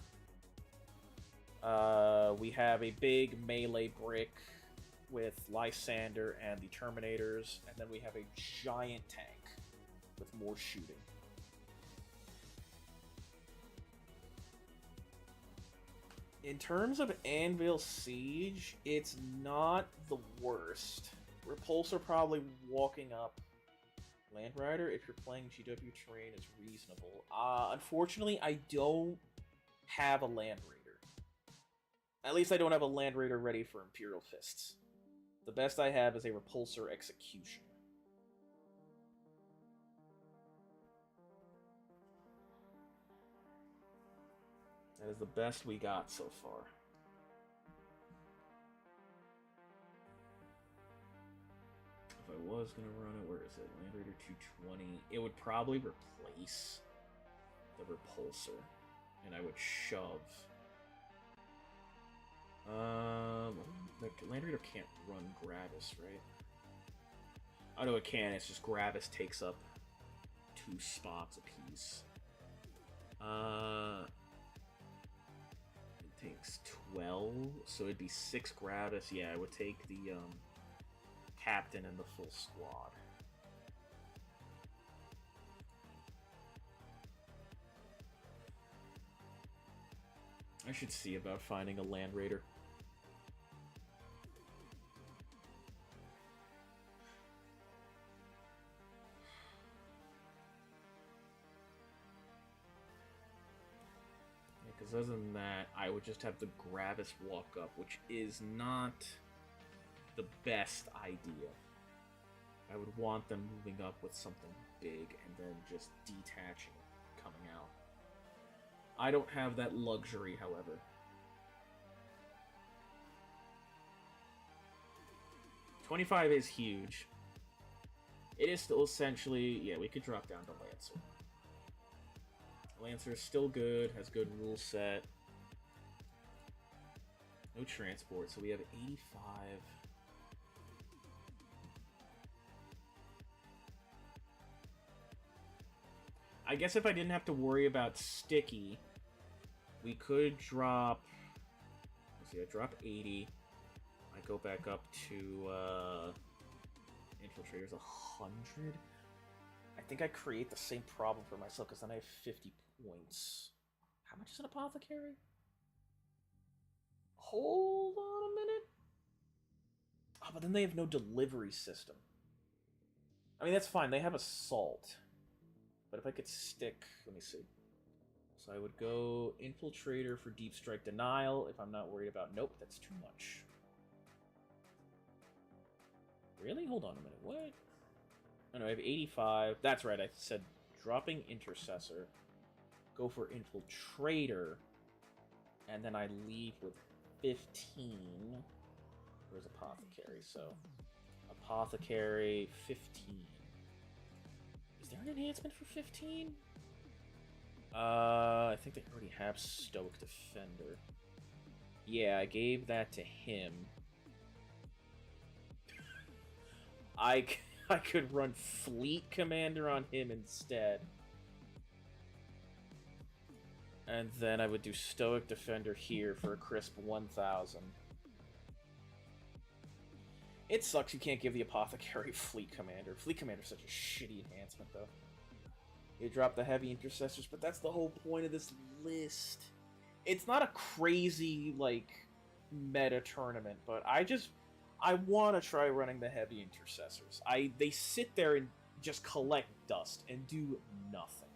Speaker 1: We have a big melee brick with Lysander and the Terminators, and then we have a giant tank with more shooting. In terms of Anvil Siege, it's not the worst. Repulsor probably walking up. Land Rider, if you're playing GW terrain, is reasonable. Unfortunately, I don't have a Land Raider. At least I don't have a Land Raider ready for Imperial Fists. The best I have is a Repulsor Execution. That is the best we got so far. If I was going to run it, where is it? Land Raider 220. It would probably replace the Repulsor. And I would shove... the Land Raider can't run Gravis, right? Oh no, it can. It's just Gravis takes up 2 spots apiece. It takes 12, so it'd be 6 Gravis. Yeah, I would take the captain and the full squad. I should see about finding a Land Raider. Because other than that, I would just have the Gravis walk up, which is not the best idea. I would want them moving up with something big and then just detaching it coming out. I don't have that luxury, however. $25 is huge. It is still essentially... Yeah, we could drop down to Lancer. Lancer is still good, has good rule set. No transport, so we have 85. I guess if I didn't have to worry about Sticky, we could drop... Let's see, I drop 80. I go back up to Infiltrators 100. I think I create the same problem for myself because then I have 50 points. How much is an Apothecary? Hold on a minute. Oh, but then they have no delivery system. I mean, that's fine. They have Assault. But if I could stick... Let me see. So I would go Infiltrator for Deep Strike Denial if I'm not worried about... Nope, that's too much. Really? Hold on a minute. What? Oh, no, I have 85. That's right, I said dropping Intercessor. Go for Infiltrator. And then I leave with 15. Where's Apothecary? So, Apothecary, 15. Is there an enhancement for 15? I think they already have Stoic Defender. Yeah, I gave that to him. I could run Fleet Commander on him instead. And then I would do Stoic Defender here for a crisp 1,000. It sucks you can't give the Apothecary Fleet Commander. Fleet Commander's such a shitty enhancement, though. You drop the Heavy Intercessors, but that's the whole point of this list. It's not a crazy, like, meta tournament, but I want to try running the heavy intercessors. They sit there and just collect dust and do nothing.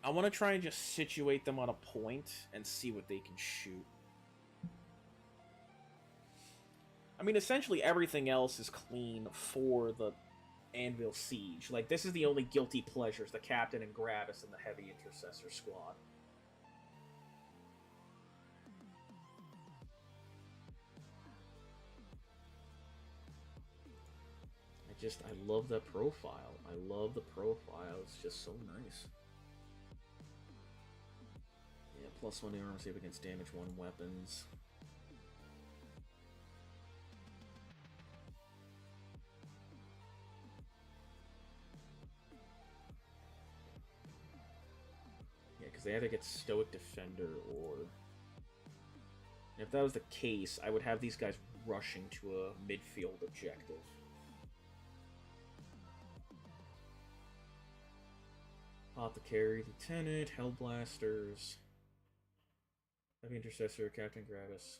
Speaker 1: I want to try and just situate them on a point and see what they can shoot. I mean, essentially everything else is clean for the Anvil Siege. Like, this is the only guilty pleasures, the Captain and Gravis and the Heavy Intercessor squad. I love that profile. I love the profile. It's just so nice. Yeah, +1 armor save against damage 1 weapons. Yeah, because they either get Stoic Defender or... If that was the case, I would have these guys rushing to a midfield objective. Apothecary, Lieutenant, Hellblasters, Heavy Intercessor, Captain Gravis.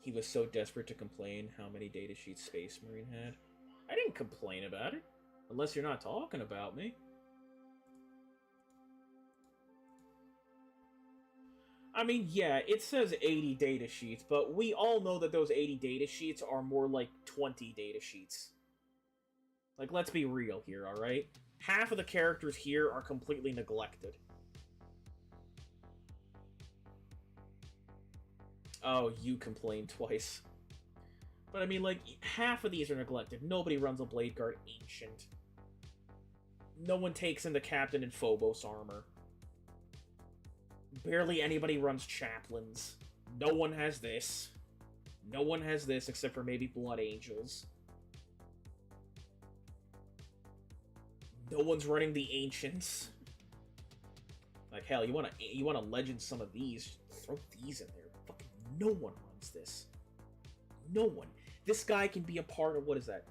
Speaker 1: He was so desperate to complain how many datasheets Space Marine had. I didn't complain about it, unless you're not talking about me. I mean, yeah, it says 80 datasheets, but we all know that those 80 datasheets are more like 20 datasheets. Like, let's be real here, alright? Half of the characters here are completely neglected. Oh, you complained twice. But I mean, like, half of these are neglected. Nobody runs a Blade Guard Ancient. No one takes in the Captain and Phobos armor. Barely anybody runs Chaplains. No one has this. No one has this except for maybe Blood Angels. No one's running the Ancients. Like, hell, you wanna legend some of these? Throw these in there. Fucking no one runs this. No one. This guy can be a part of, what is that?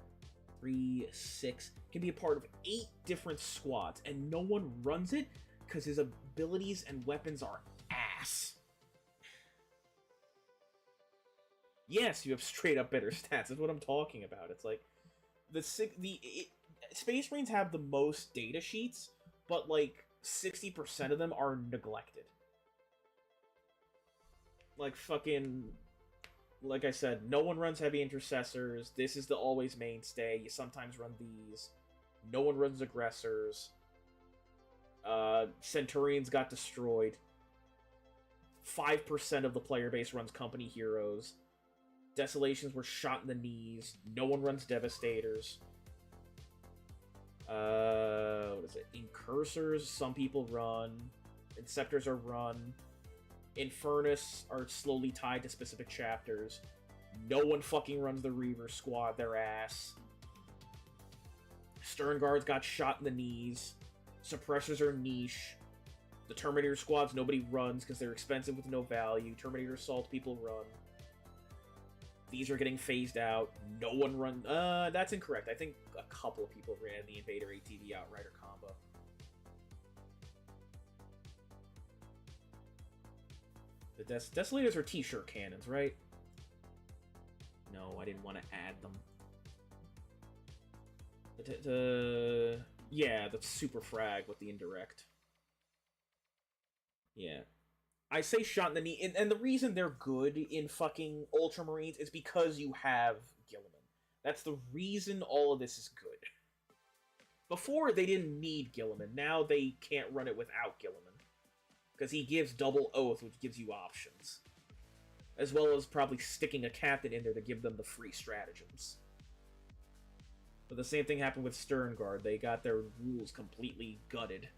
Speaker 1: 3, 6, can be a part of 8 different squads, and no one runs it because his abilities and weapons are ass. Yes, you have straight up better stats. That's what I'm talking about. It's like Space Marines have the most data sheets, but like 60% of them are neglected. Like fucking, like I said, no one runs Heavy Intercessors. This is the always mainstay. You sometimes run these. No one runs Aggressors. Centurions got destroyed. 5% of the player base runs Company Heroes. Desolations were shot in the knees. No one runs Devastators. What is it? Incursors, some people run. Inceptors are run. Infernus are slowly tied to specific chapters. No one fucking runs the Reaver squad, their ass. Stern Guards got shot in the knees. Suppressors are niche. The Terminator squads nobody runs because they're expensive with no value. Terminator Assault people run. These are getting phased out. No one runs... that's incorrect. I think a couple of people ran the Invader ATV Outrider combo. The Desolators are T-shirt cannons, right? No, I didn't want to add them. Yeah, the super frag with the indirect. Yeah. I say shot in the knee, and the reason they're good in fucking Ultramarines is because you have Gilliman. That's the reason all of this is good. Before, they didn't need Gilliman. Now they can't run it without Gilliman. Because he gives double oath, which gives you options. As well as probably sticking a captain in there to give them the free stratagems. But the same thing happened with Stern Guard. They got their rules completely gutted.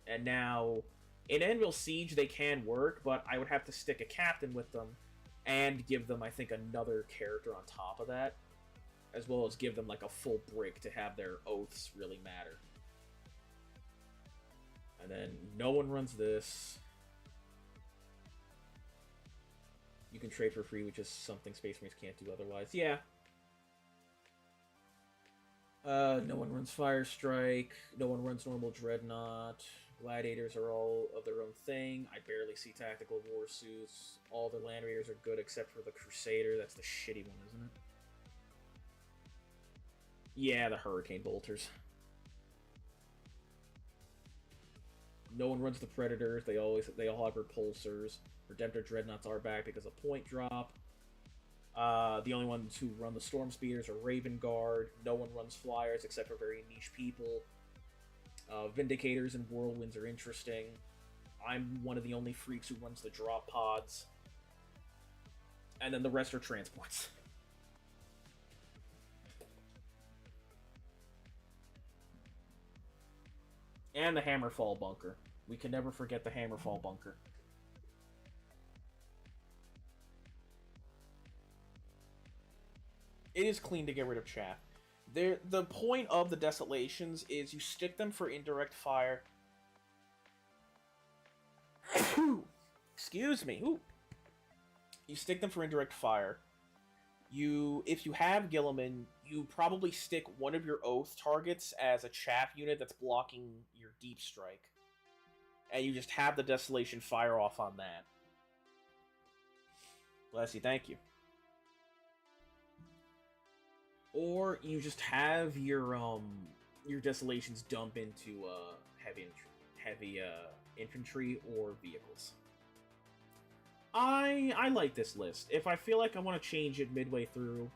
Speaker 1: And now, in Anvil Siege, they can work, but I would have to stick a captain with them and give them, I think, another character on top of that. As well as give them, like, a full brick to have their oaths really matter. And then, no one runs this. You can trade for free, which is something Space Marines can't do otherwise. Yeah. No one runs Fire Strike. No one runs normal Dreadnought. Gladiators are all of their own thing. I barely see tactical war suits. All the Land Raiders are good except for the Crusader. That's the shitty one, isn't it? Yeah, the Hurricane Bolters. No one runs the Predators. They all have repulsors. Redemptor Dreadnoughts are back because of point drop. The only ones who run the Storm Speeders are Raven Guard. No one runs Flyers except for very niche people. Vindicators and Whirlwinds are interesting. I'm one of the only freaks who runs the drop pods. And then the rest are transports. And the Hammerfall Bunker. We can never forget the Hammerfall Bunker. It is clean to get rid of chaff. The point of the Desolations is you stick them for indirect fire. Excuse me. Ooh. You stick them for indirect fire. If you have Gilliman, you probably stick one of your Oath targets as a chaff unit that's blocking your Deep Strike. And you just have the Desolation fire off on that. Bless you, thank you. Or you just have your Desolations dump into heavy infantry or vehicles. I like this list. If I feel like I want to change it midway through,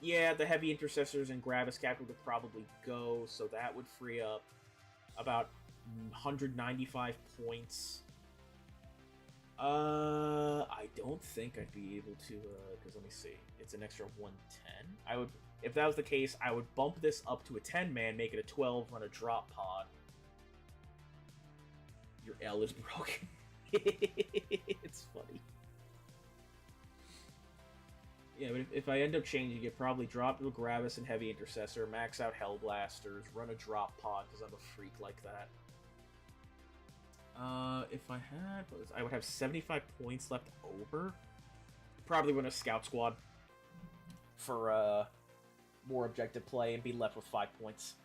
Speaker 1: yeah, the heavy intercessors and Gravis Capital would probably go, so that would free up about 195 points. I don't think I'd be able to, because let me see. It's an extra 110. If that was the case, I would bump this up to a 10-man, make it a 12, run a drop pod. Your L is broken. It's funny. Yeah, but if I end up changing it, probably drop to a Gravis and Heavy Intercessor, max out Hellblasters, run a drop pod, because I'm a freak like that. If I had... I would have 75 points left over. Probably run a Scout Squad for, more objective play and be left with 5 points.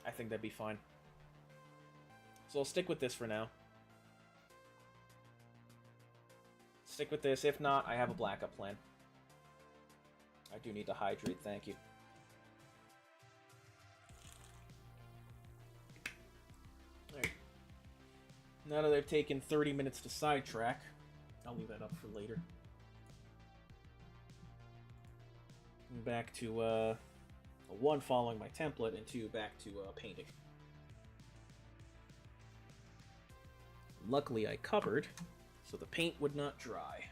Speaker 1: I think that'd be fine. So I'll stick with this for now. Stick with this. If not, I have a backup plan. I do need to hydrate, thank you. Alright. Now that I've taken 30 minutes to sidetrack, I'll leave that up for later. Back to, 1, following my template, and 2, back to, painting. Luckily, I covered, so the paint would not dry.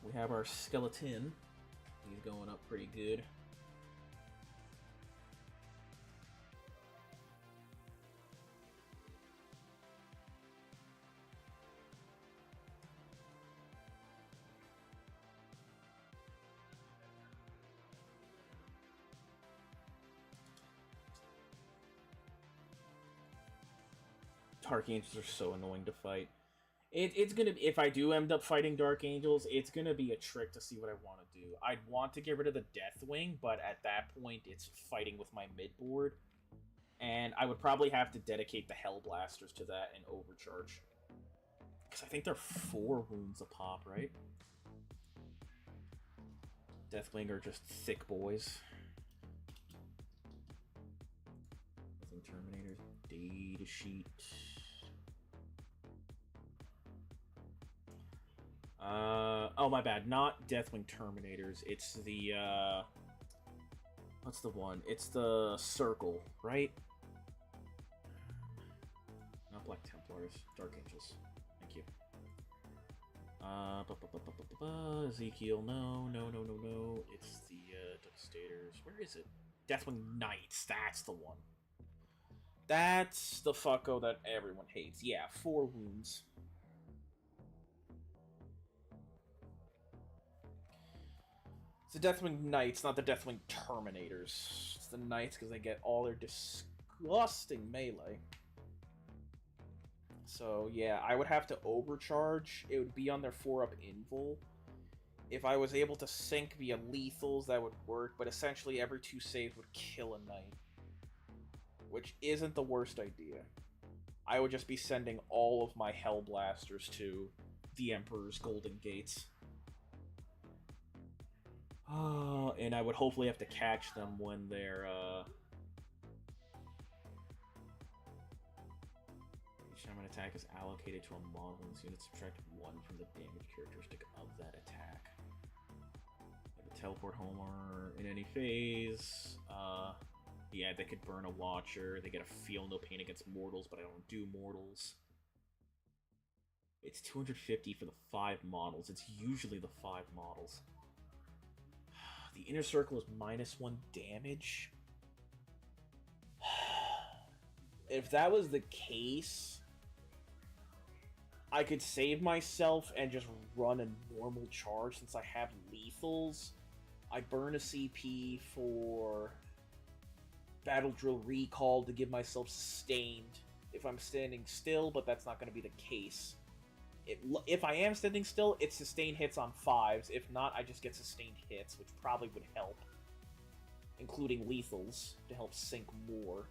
Speaker 1: We have our skeleton. He's going up pretty good. Dark Angels are so annoying to fight. It's gonna be, if I do end up fighting Dark Angels, it's gonna be a trick to see what I want to do. I'd want to get rid of the Deathwing, but at that point, it's fighting with my mid-board. And I would probably have to dedicate the Hellblasters to that and overcharge. Because I think they're 4 wounds a pop, right? Deathwing are just thick boys. I think Terminator's data sheet. Oh, my bad. Not Deathwing Terminators. It's the, what's the one? It's the Circle, right? Not Black Templars. Dark Angels. Thank you. Ezekiel, no. It's the, Devastators. Where is it? Deathwing Knights. That's the one. That's the fucko that everyone hates. Yeah, 4 wounds. It's the Deathwing Knights, not the Deathwing Terminators. It's the Knights because they get all their disgusting melee. So yeah, I would have to overcharge. It would be on their 4-up invul. If I was able to sync via lethals, that would work, but essentially every 2 saves would kill a knight. Which isn't the worst idea. I would just be sending all of my Hellblasters to the Emperor's Golden Gates. And I would hopefully have to catch them when they're, each time an attack is allocated to a model in this unit, subtract 1 from the damage characteristic of that attack. They teleport home or in any phase. Yeah, they could burn a Watcher. They get a feel no pain against mortals, but I don't do mortals. It's 250 for the 5 models. It's usually the 5 models. The inner circle is -1 damage. If that was the case, I could save myself and just run a normal charge since I have lethals. I burn a CP for Battle Drill Recall to give myself sustained if I'm standing still, but that's not going to be the case. If I am standing still, it's sustained hits on 5s. If not, I just get sustained hits, which probably would help. Including lethals, to help sink more.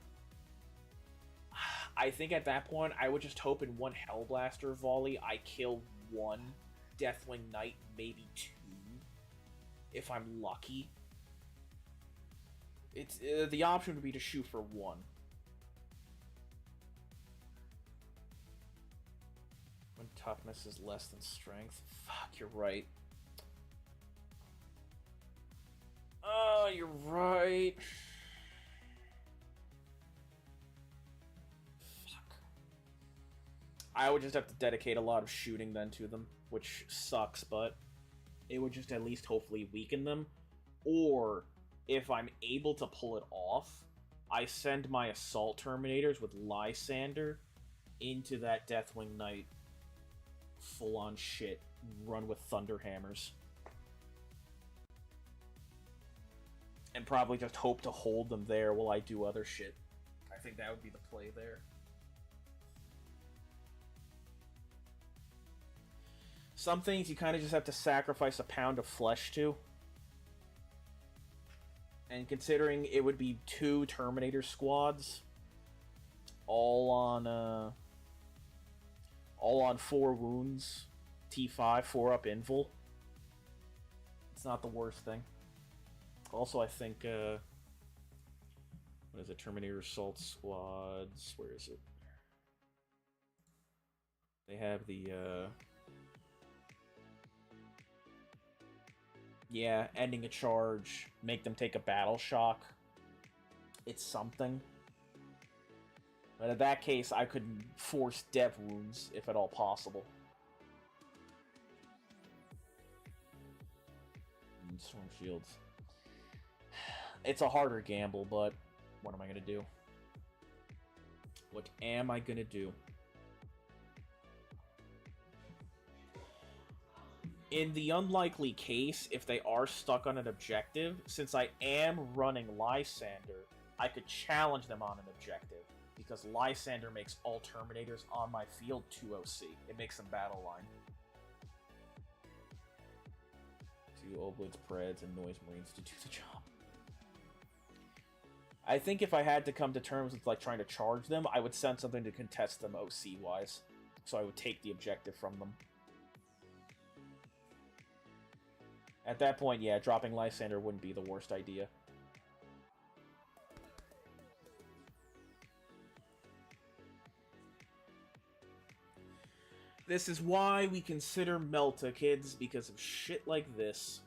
Speaker 1: I think at that point, I would just hope in one Hellblaster volley, I kill 1 Deathwing Knight, maybe 2. If I'm lucky. It's the option would be to shoot for 1. When toughness is less than strength. Fuck, you're right. Oh, you're right. Fuck. I would just have to dedicate a lot of shooting then to them, which sucks, but it would just at least hopefully weaken them. Or, if I'm able to pull it off, I send my Assault Terminators with Lysander into that Deathwing Knight full-on shit, run with Thunderhammers. And probably just hope to hold them there while I do other shit. I think that would be the play there. Some things you kind of just have to sacrifice a pound of flesh to. And considering it would be 2 Terminator squads, all on 4 wounds, T5, 4-up invul, it's not the worst thing. Also, I think, what is it, Terminator Assault Squads, where is it? They have the, yeah, ending a charge, make them take a battle shock. It's something. But in that case, I could force dev wounds, if at all possible. And Storm Shields. It's a harder gamble, but what am I going to do? What am I going to do? In the unlikely case, if they are stuck on an objective, since I am running Lysander, I could challenge them on an objective. Because Lysander makes all Terminators on my field 2 OC. It makes them battle line. 2 Oblitz, Preds, and Noise Marines to do the job. I think if I had to come to terms with like trying to charge them, I would send something to contest them OC-wise. So I would take the objective from them. At that point, yeah, dropping Lysander wouldn't be the worst idea. This is why we consider Melta, kids, because of shit like this.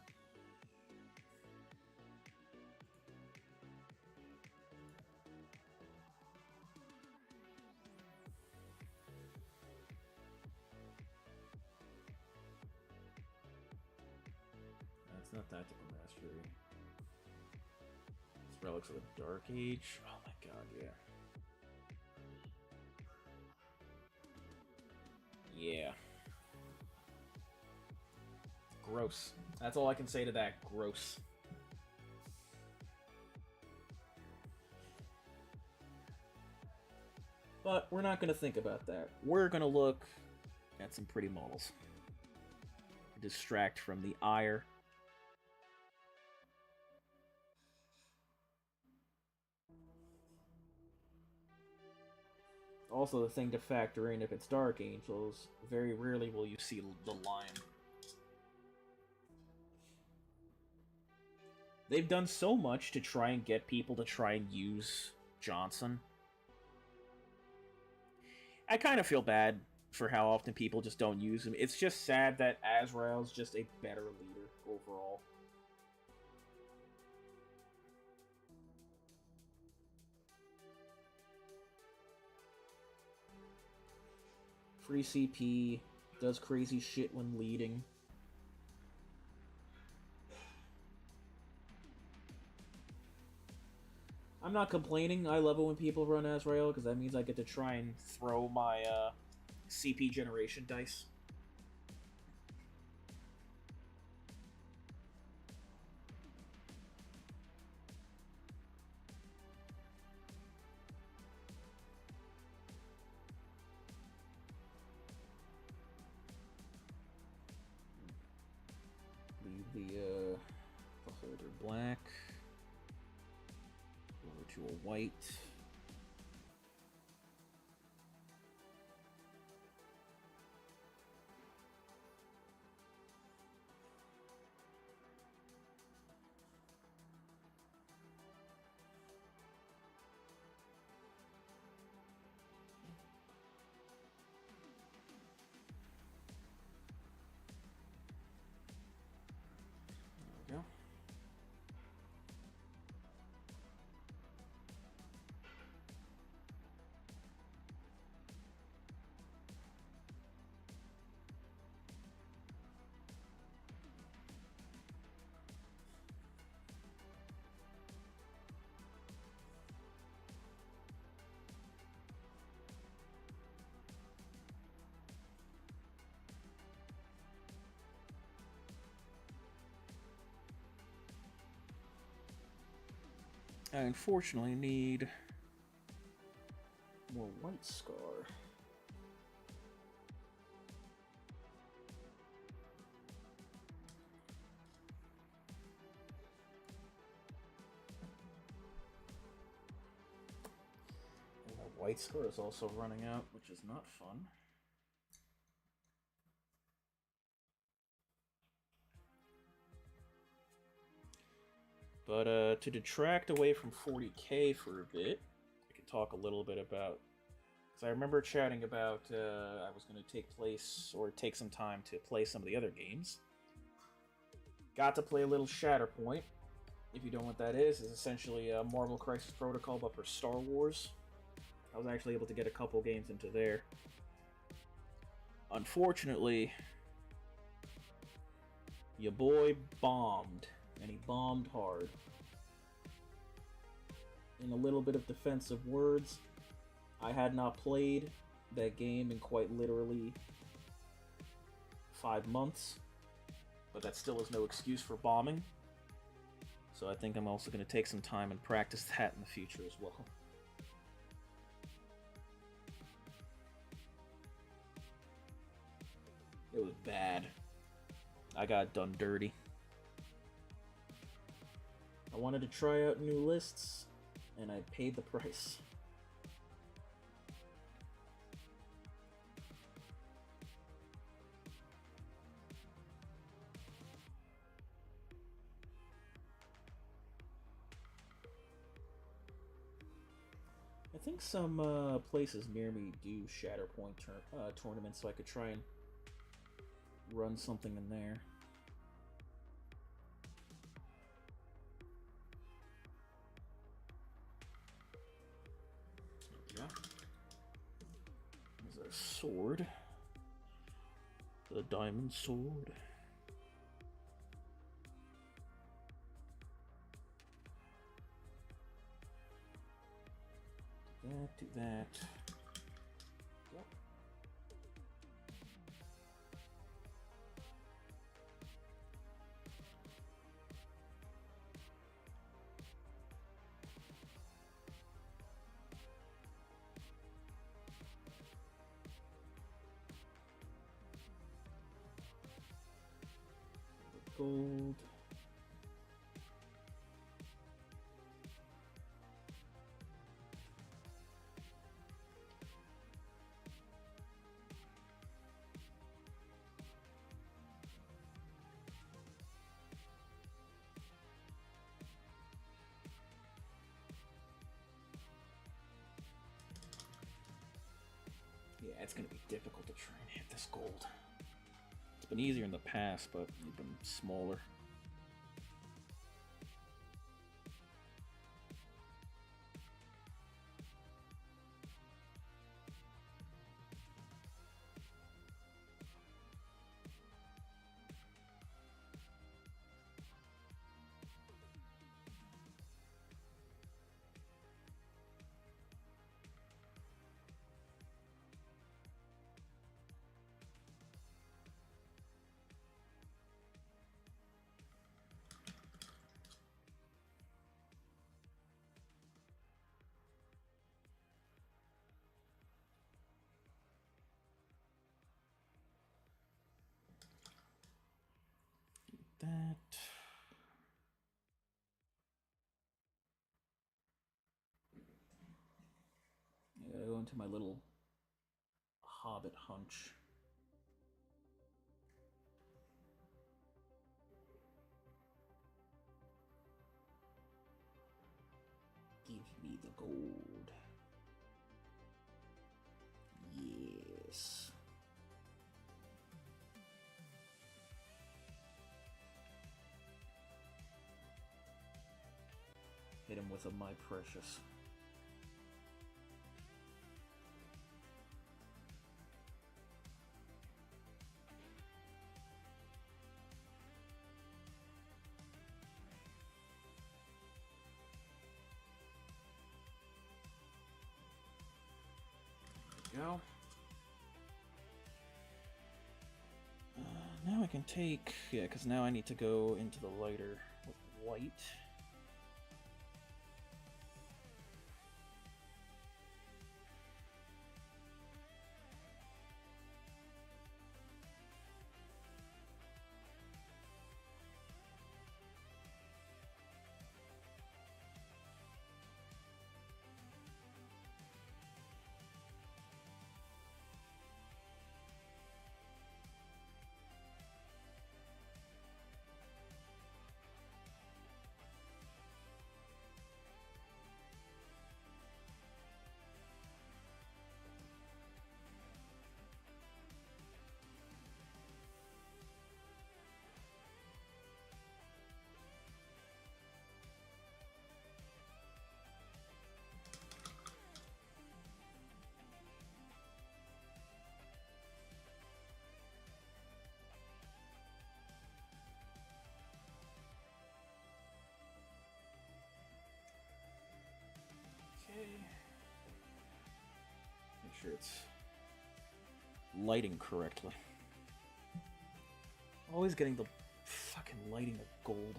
Speaker 1: That's not Tactical Mastery. It's Relics of the Dark Age. Oh my god, yeah. Yeah. Gross. That's all I can say to that. Gross. But we're not going to think about that. We're going to look at some pretty models. Distract from the ire. Also, the thing to factor in if it's Dark Angels, very rarely will you see the Lion. They've done so much to try and get people to try and use Johnson. I kind of feel bad for how often people just don't use him. It's just sad that Azrael's just a better leader overall. Free CP, does crazy shit when leading. I'm not complaining. I love it when people run Azrael, because that means I get to try and throw my CP generation dice. Leave the holder black. Over to a white. There we go. I unfortunately need more white scar. And the white scar is also running out, which is not fun. But to detract away from 40k for a bit, I can talk a little bit about... Because I remember chatting about I was going to take some time to play some of the other games. Got to play a little Shatterpoint. If you don't know what that is, it's essentially a Marvel Crisis Protocol, but for Star Wars. I was actually able to get a couple games into there. Unfortunately, your boy bombed. And he bombed hard. In a little bit of defensive words, I had not played that game in quite literally 5 months. But that still is no excuse for bombing. So I think I'm also going to take some time and practice that in the future as well. It was bad. I got done dirty. I wanted to try out new lists, and I paid the price. I think some places near me do Shatterpoint tournaments, so I could try and run something in there. There's our sword. The diamond sword. Do that. Yep. gold. Yeah, it's gonna be difficult to try and hit this gold. It's been easier in the past, but you've been smaller. That. I go into my little hobbit hunch. Give me the gold. Yes. Hit him with a my precious. Go. Now I can take, yeah, because now I need to go into the lighter with white. Make sure it's lighting correctly. Always getting the fucking lighting of gold.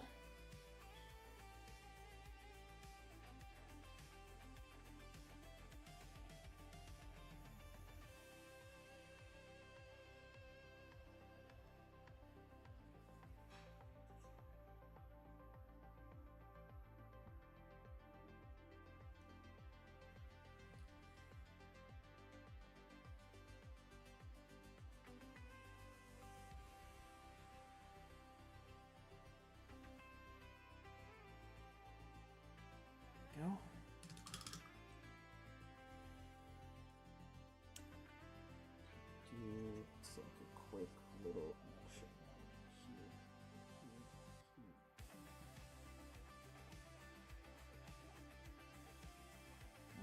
Speaker 1: Go. Do like a quick little action here.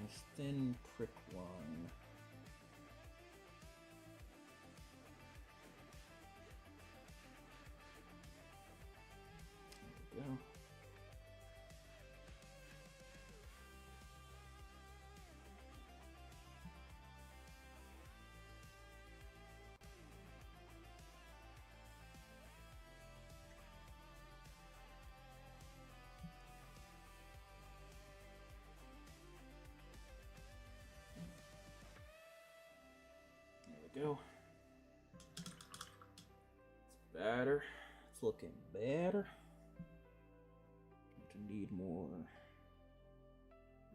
Speaker 1: Nice thin prick line. There we go. There we go. It's better. It's looking better. To need more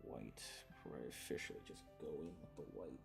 Speaker 1: white before I officially just go in with the white.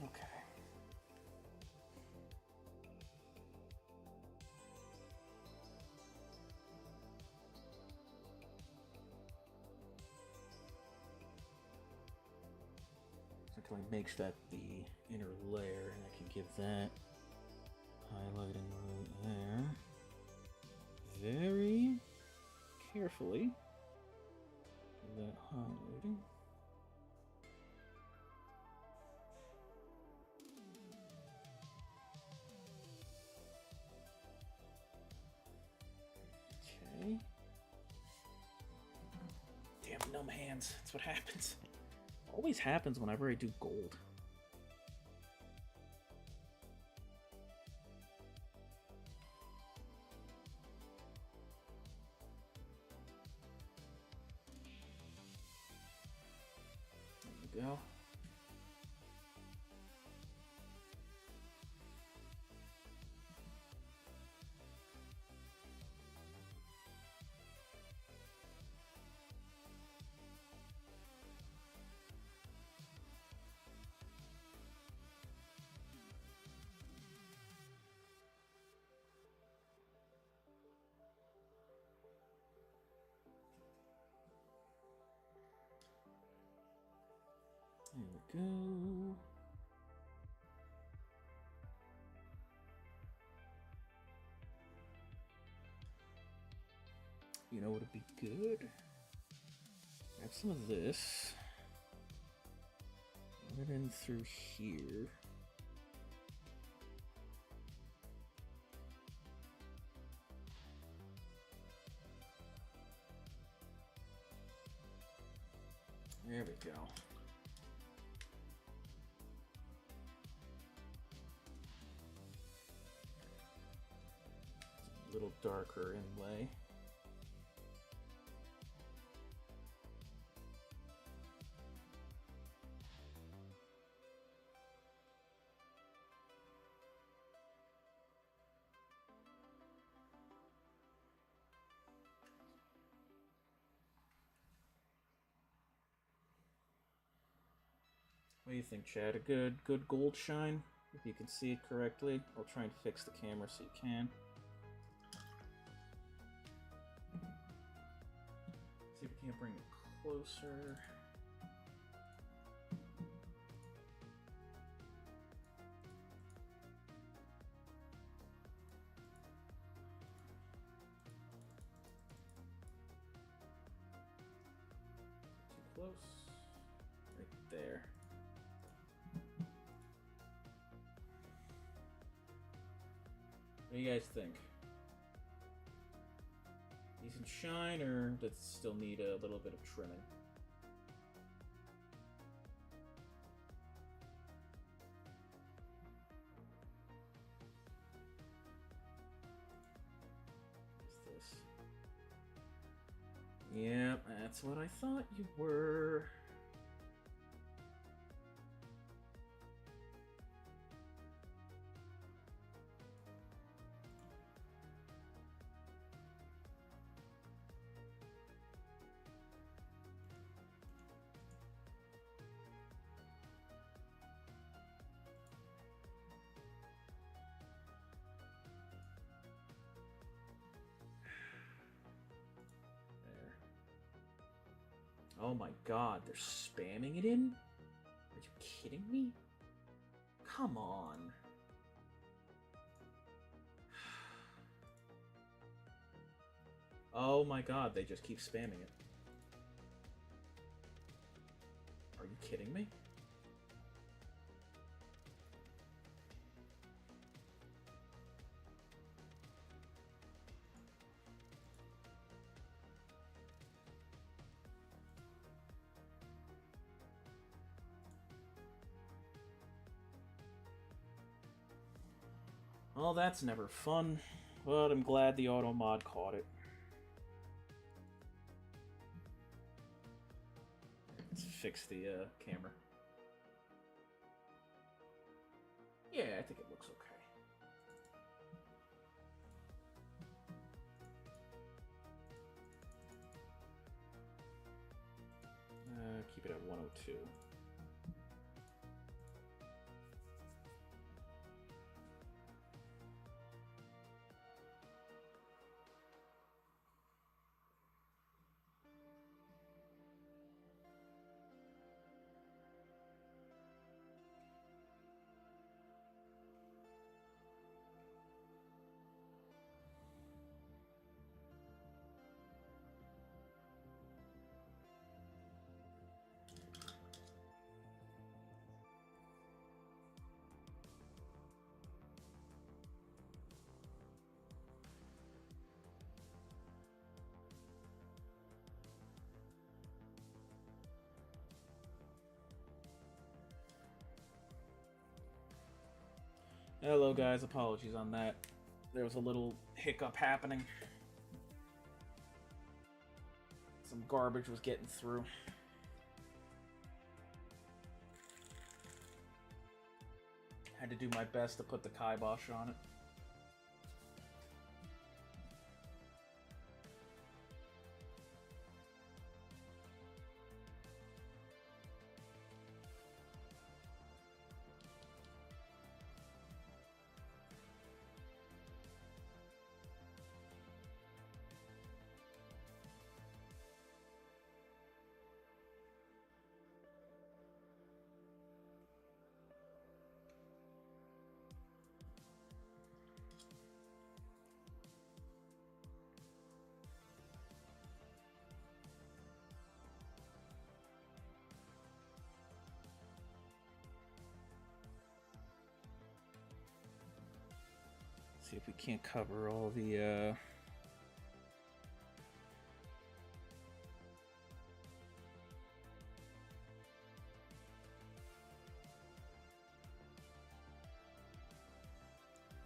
Speaker 1: Okay. Until I makes that the inner layer, and I can give that highlighting right there. Very carefully. Do that highlighting. Okay. Damn numb hands. That's what happens. Always happens whenever I do gold. There we go. There we go. You know what would be good? Grab some of this. Run it in through here. There we go. It's a little darker inlay. What do you think, Chad? A good gold shine? If you can see it correctly. I'll try and fix the camera so you can. See if we can't bring it closer. Too close. Right there. What do you guys think? Decent shine, or does it still need a little bit of trimming? What's this? Yeah, that's what I thought you were. Oh my god, they're spamming it in? Are you kidding me? Come on. Oh my god, they just keep spamming it. Are you kidding me? Well, that's never fun, but I'm glad the auto mod caught it. Let's fix the camera. Yeah, I think it looks okay. Keep it at 102. Hello guys, apologies on that. There was a little hiccup happening. Some garbage was getting through. Had to do my best to put the kibosh on it. See if we can't cover all the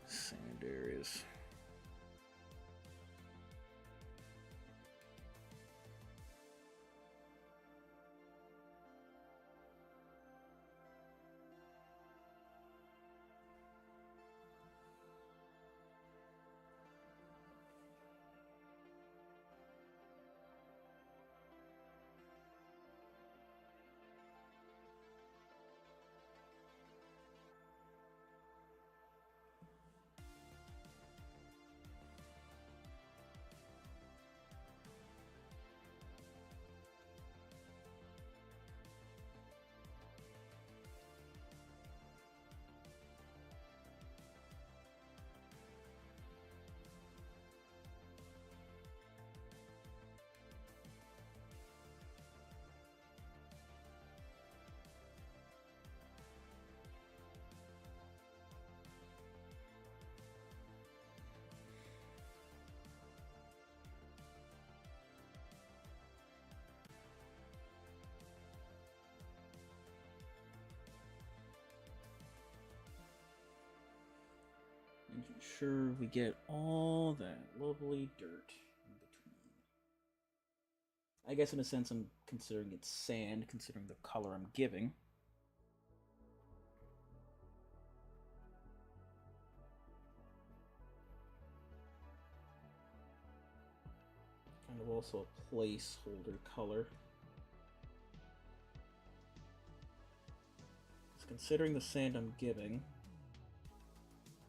Speaker 1: sand areas. Making sure we get all that lovely dirt in between. I guess in a sense I'm considering it sand, considering the color I'm giving. Kind of also a placeholder color. Considering the sand I'm giving,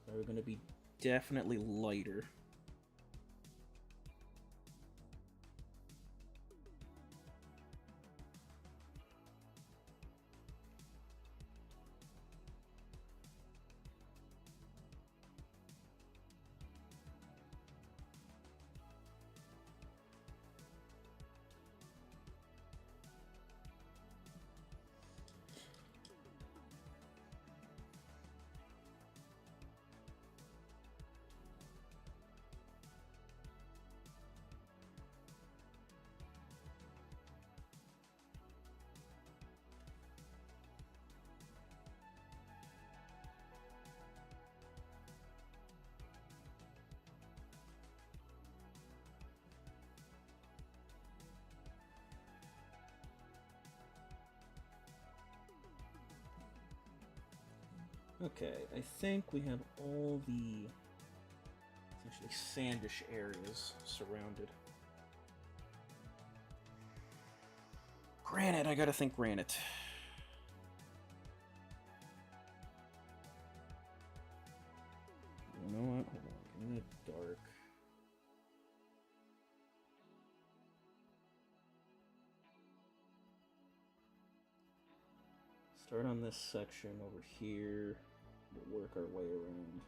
Speaker 1: are going to be definitely lighter. Okay, I think we have all the essentially sandish areas surrounded. Granite, I gotta think granite. You know what? Hold on, give me the dark. Start on this section over here. We'll work our way around.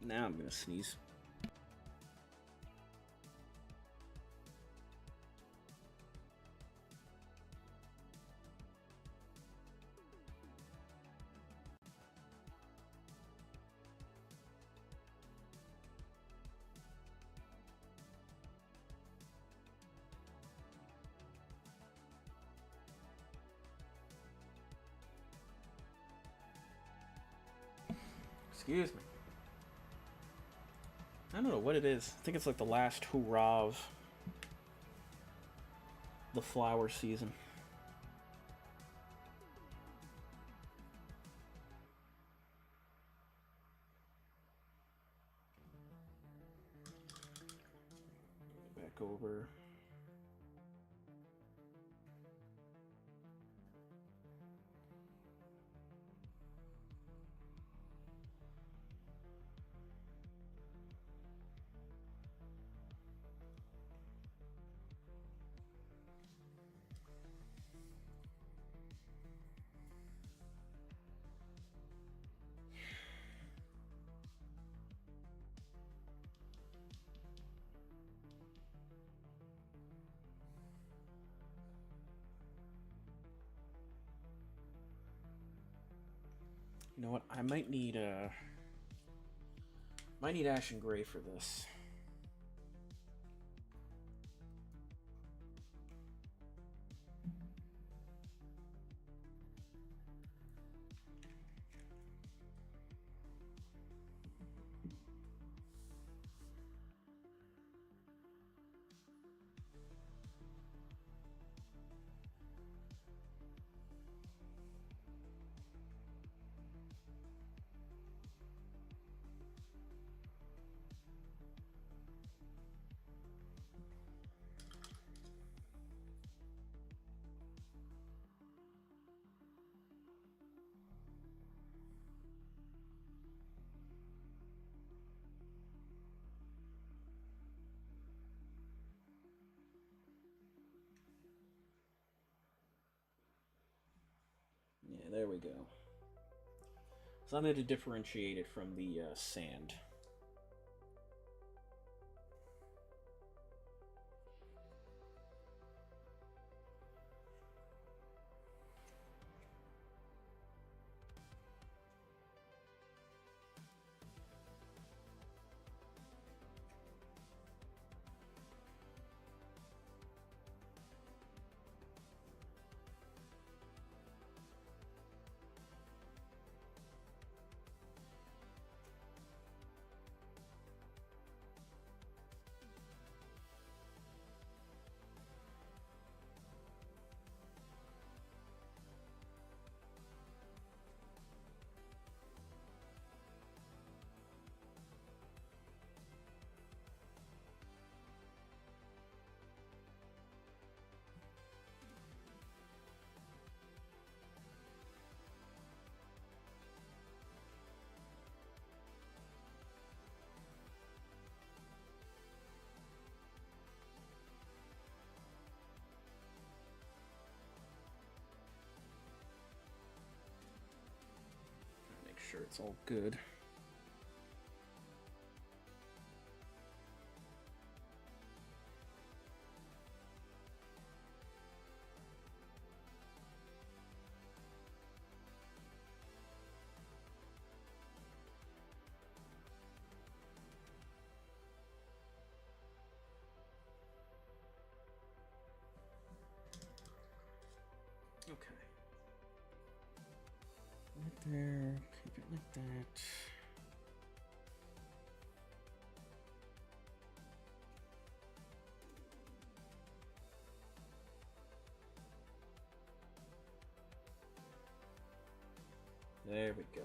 Speaker 1: Now I'm gonna sneeze. Excuse me. I don't know what it is. I think it's like the last hurrah of the flower season. Back over. You know what? I might need ash and gray for this. Yeah, there we go. So I'm going to differentiate it from the sand. Make sure it's all good. there. Keep it like that. There we go.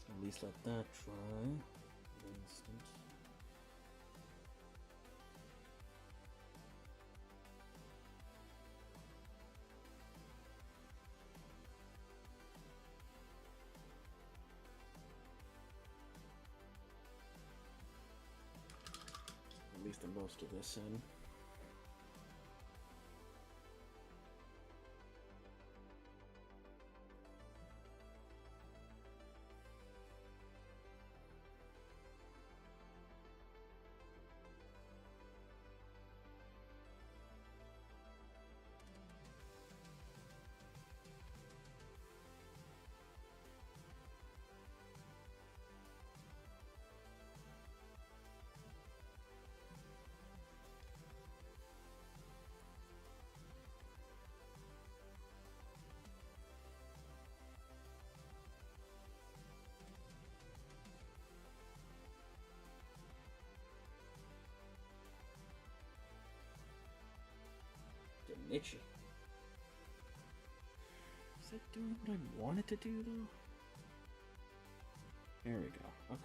Speaker 1: At least let that try. Instant. At least the most of this in. Getting itchy. Is that doing what I want it to do, though? There we go. Okay.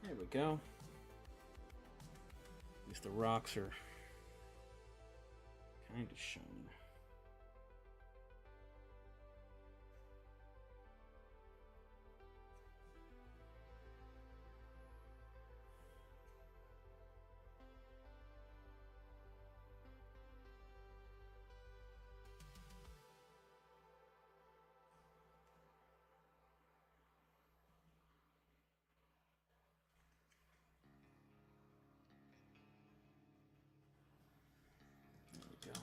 Speaker 1: There we go. At least the rocks are kind of shiny. There we go.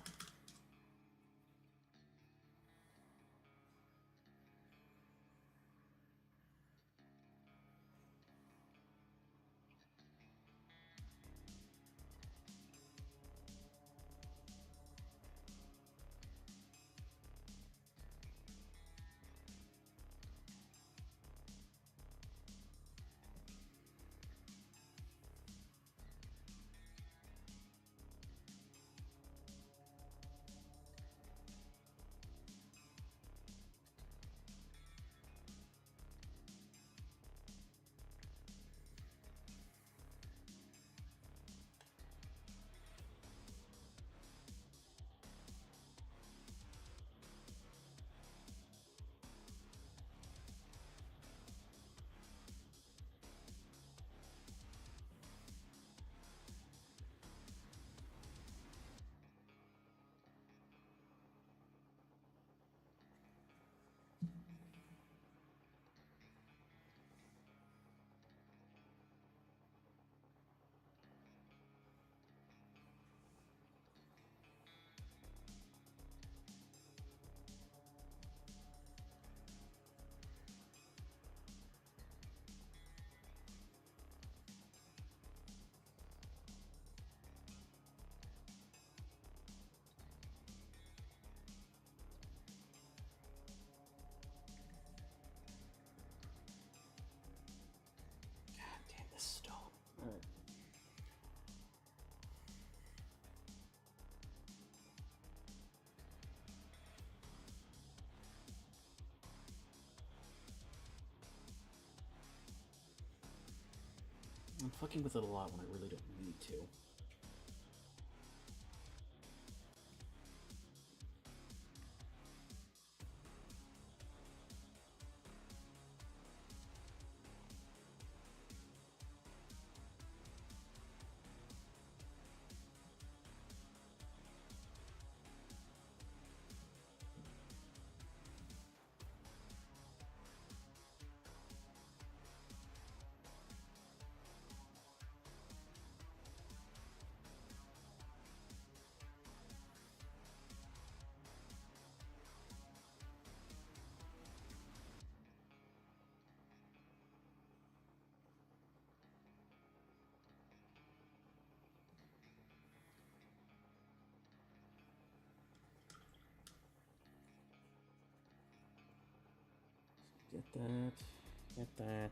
Speaker 1: I'm fucking with it a lot when I really don't need to. Get that. Get that.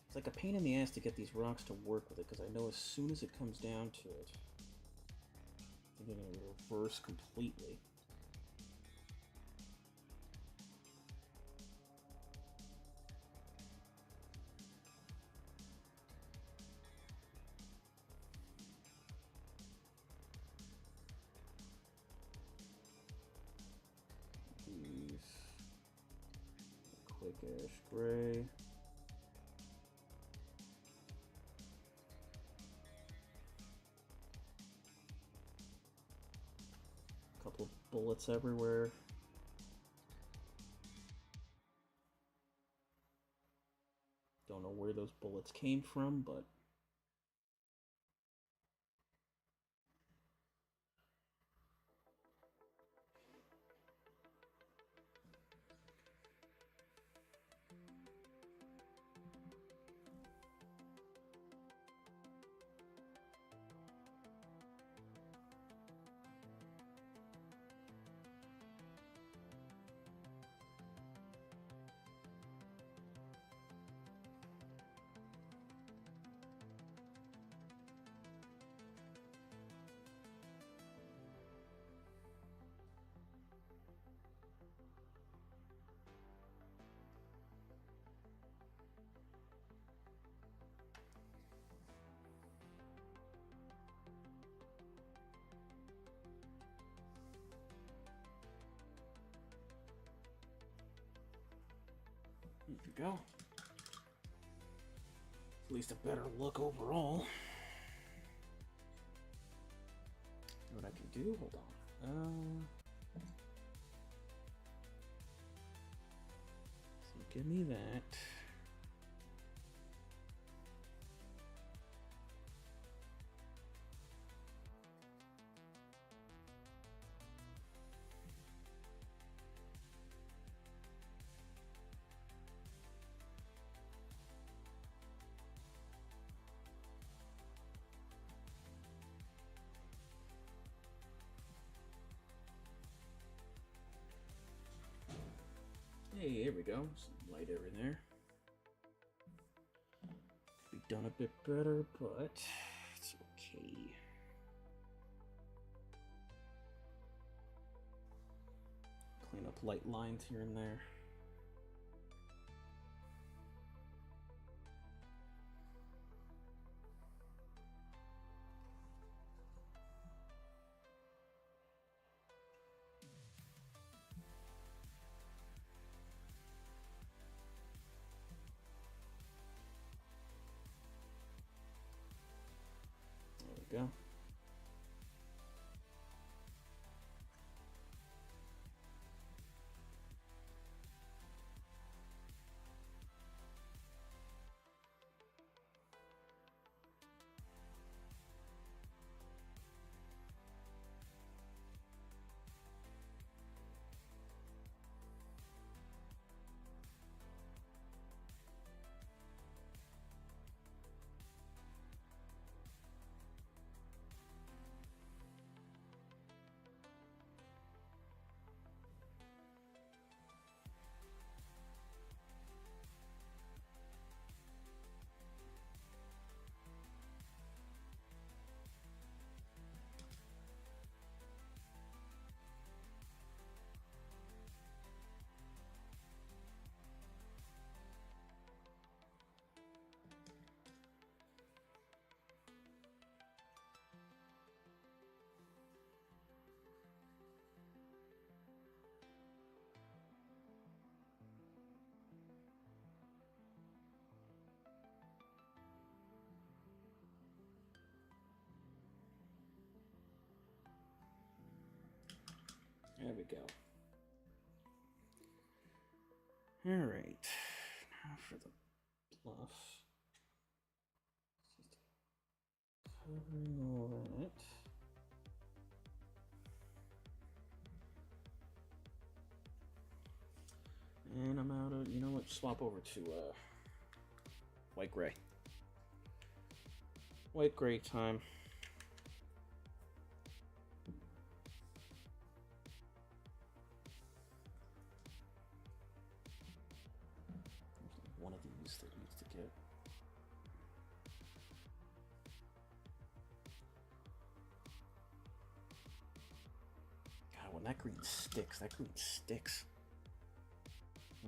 Speaker 1: It's like a pain in the ass to get these rocks to work with it, because I know as soon as it comes down to it, they're going to reverse completely. Quick ash gray. Couple bullets everywhere. Don't know where those bullets came from, but there we go. At least a better look overall. What I can do? Hold on. So give me that. Hey, here we go. Some light over there. Could be done a bit better, but it's okay. Clean up light lines here and there. There we go. go. Alright. Now for the bluff. Covering all that. And I'm out of, you know what, swap over to white-gray. White-gray time. One of these that needs to get. God, when that green sticks, I'm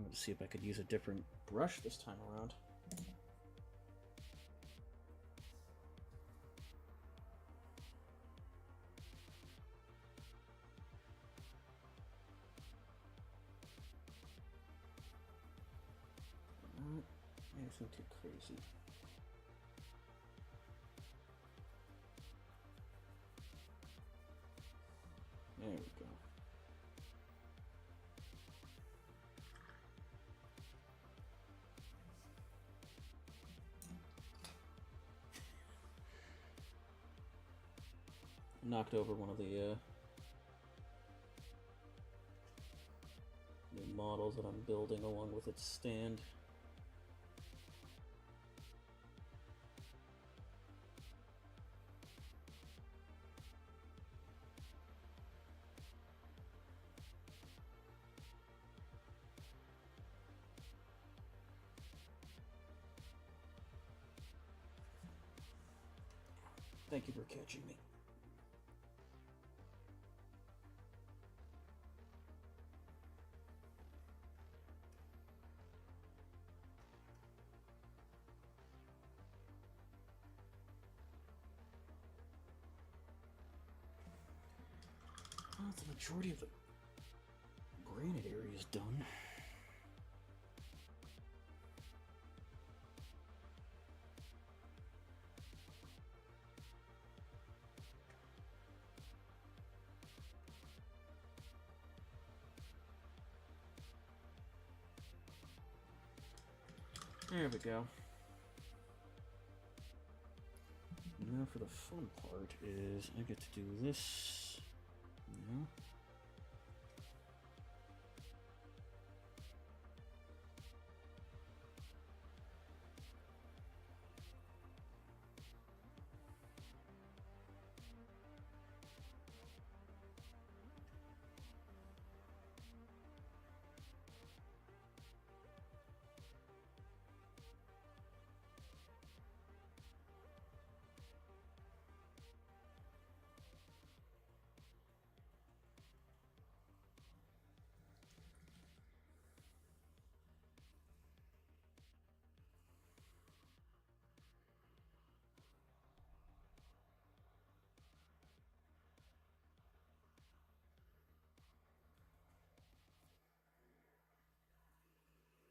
Speaker 1: going to see if I could use a different brush this time around. Not anything too crazy. There we go. Knocked over one of the new models that I'm building along with its stand. Thank you for catching me. Well, the majority of the granite area is done. There we go. Now for the fun part is I get to do this. Yeah.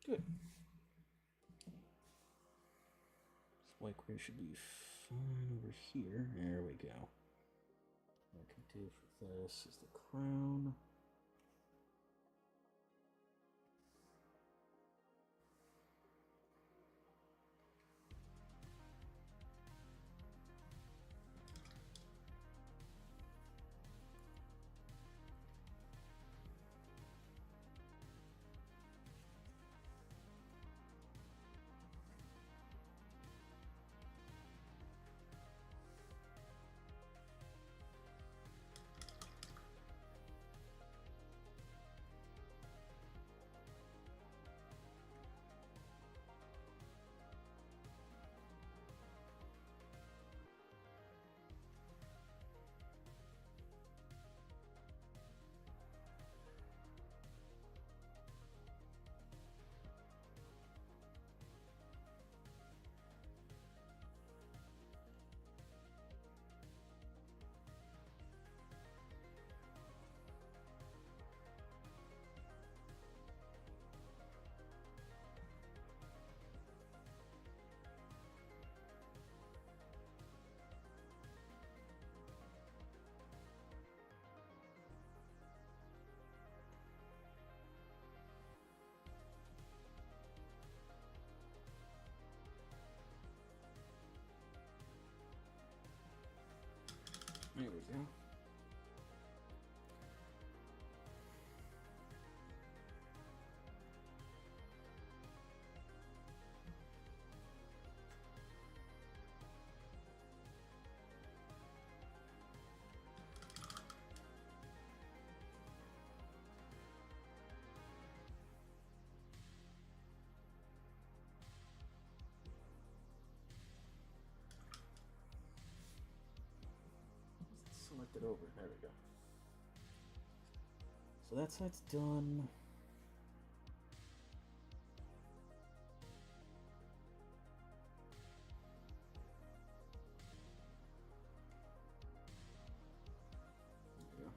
Speaker 1: Good. This white gray should be fine over here. There we go. What I can do for this is the crown. There we go. Select it over. There we go. So that side's done. There we go.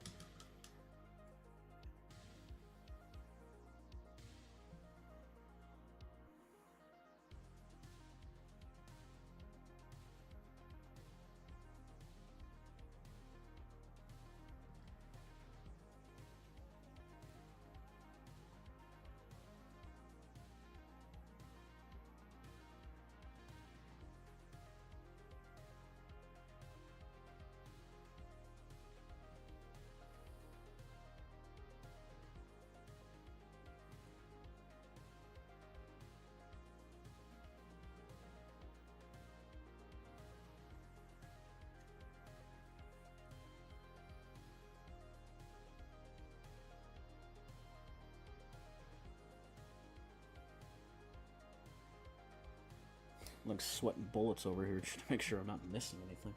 Speaker 1: I'm like sweating bullets over here just to make sure I'm not missing anything.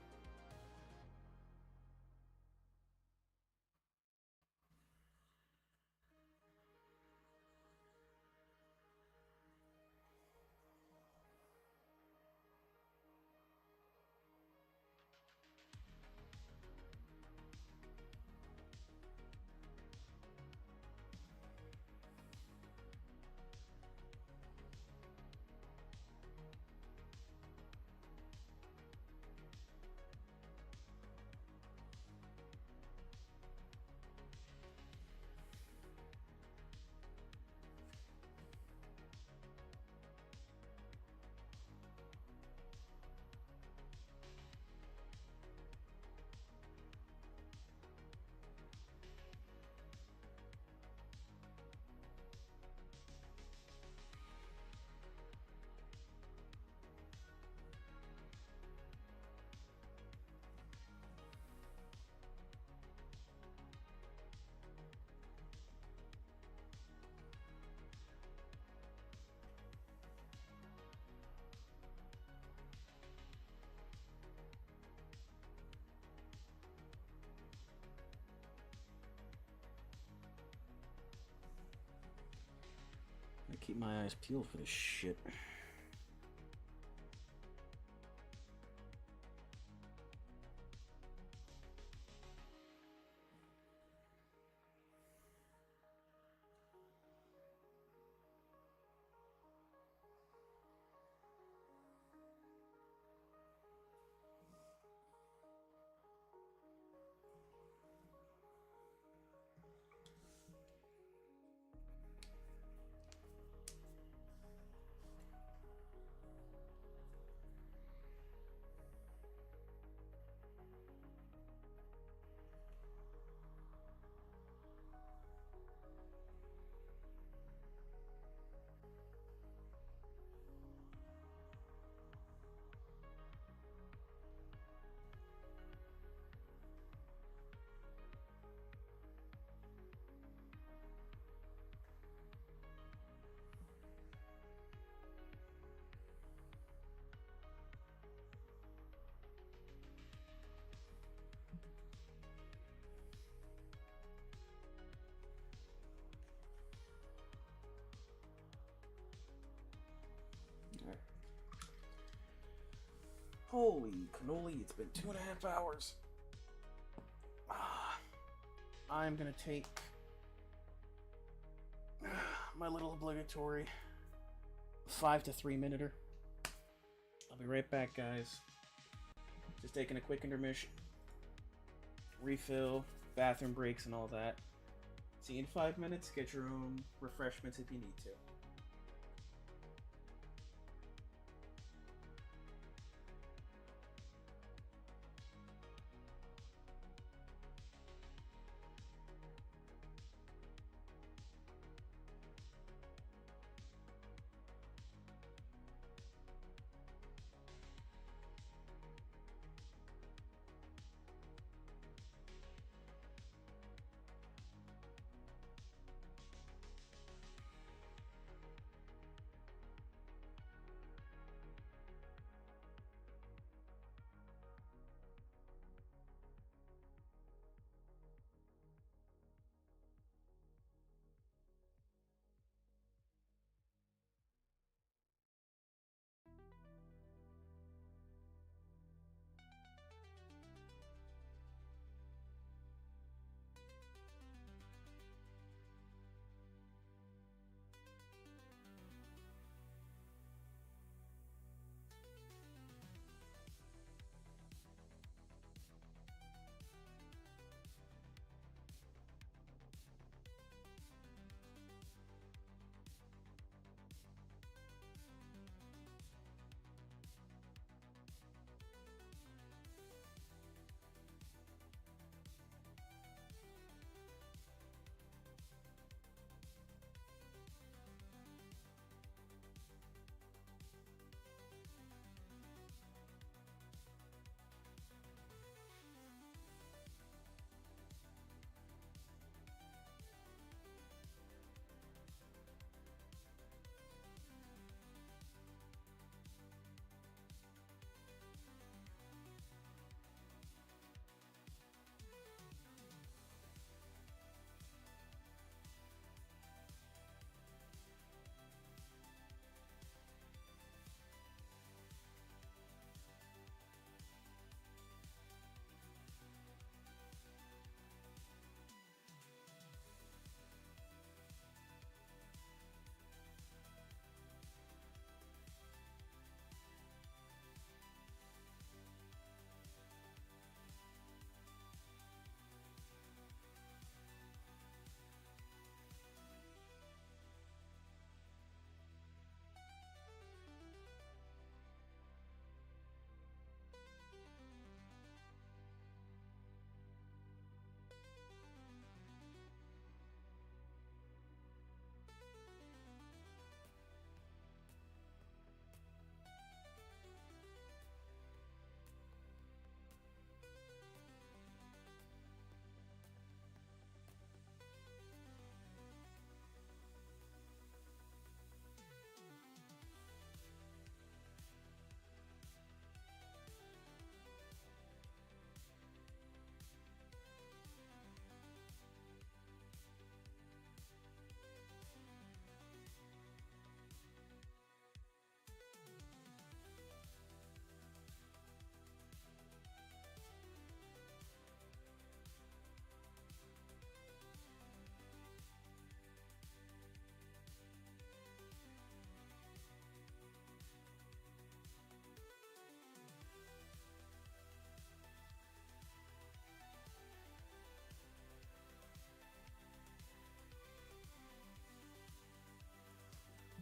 Speaker 1: I keep my eyes peeled for this shit. Holy cannoli, it's been 2.5 hours. I'm gonna take my little obligatory 5 to 3 minuter. I'll be right back, guys. Just taking a quick intermission. Refill, bathroom breaks, and all that. See you in 5 minutes. Get your own refreshments if you need to.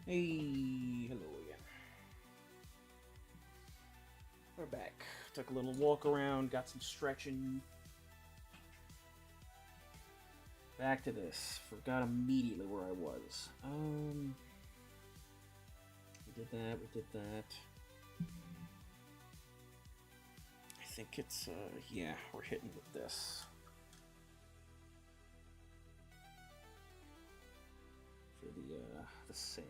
Speaker 1: Hey, hello again. We're back. Took a little walk around, got some stretching. Back to this. Forgot immediately where I was. We did that, we did that. I think it's, yeah, we're hitting with this. For the sand.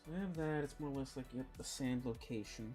Speaker 1: So I have that, it's more or less like, yep, the sand location.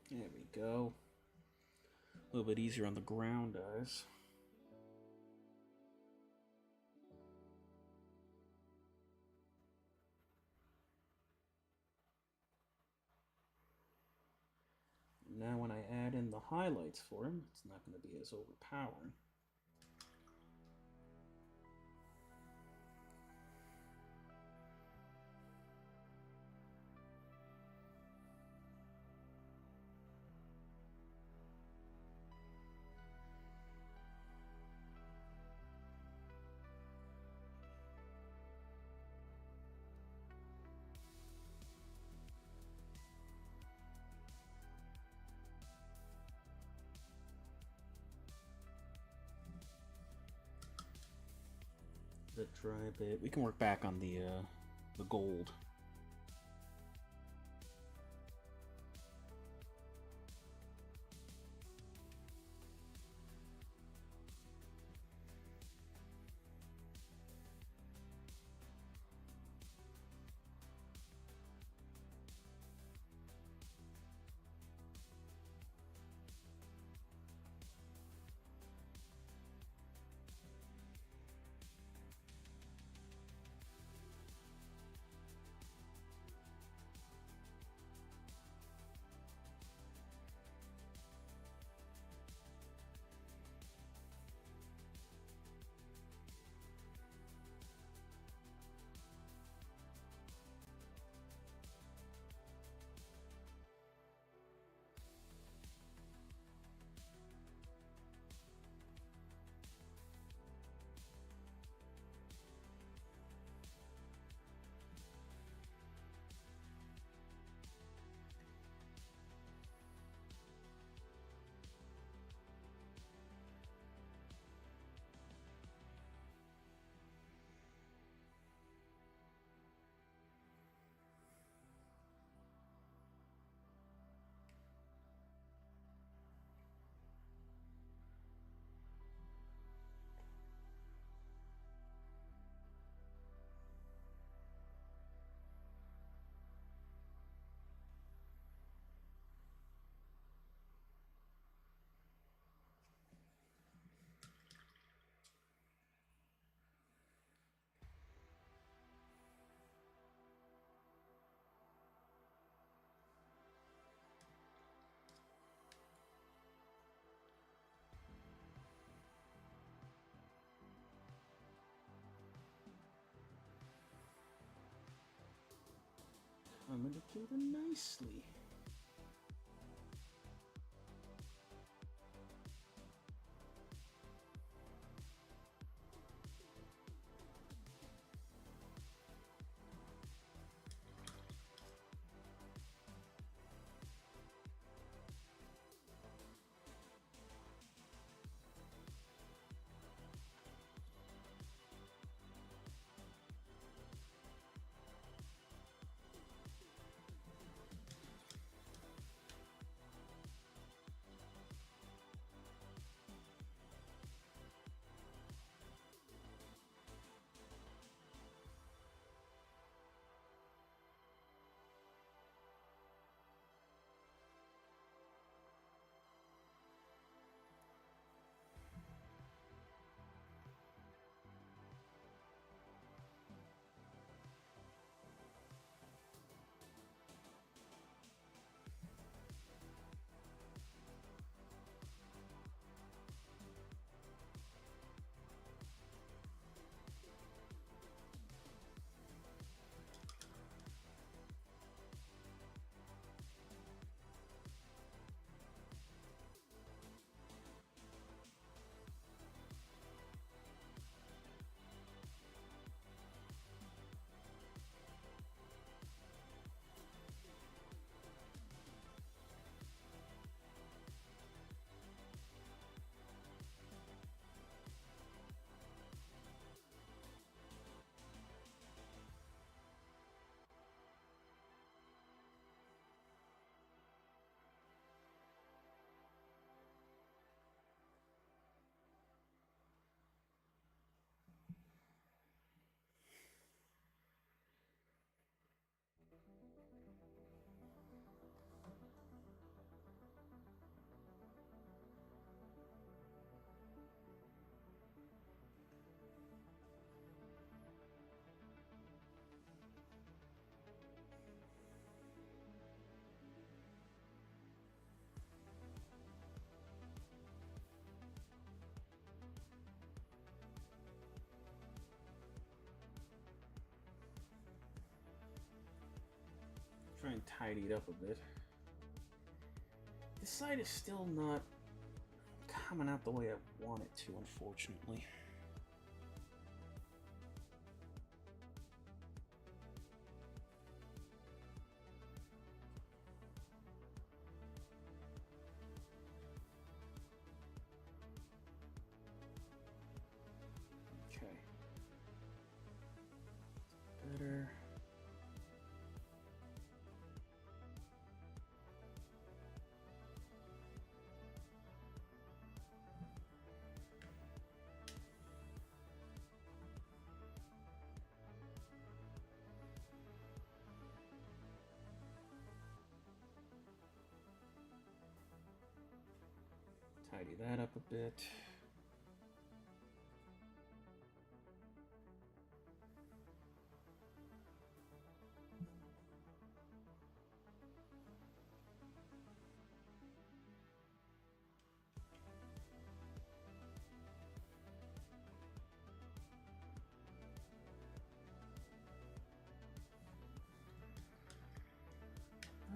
Speaker 1: There we go. A little bit easier on the ground eyes. Now when I add in the highlights for him, it's not going to be as overpowering. The dry bit. We can work back on the gold. I'm gonna kill them nicely. Try and tidy it up a bit. This side is still not coming out the way I want it to, unfortunately. Okay. Better. Tidy that up a bit.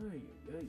Speaker 1: Ay, ay, ay.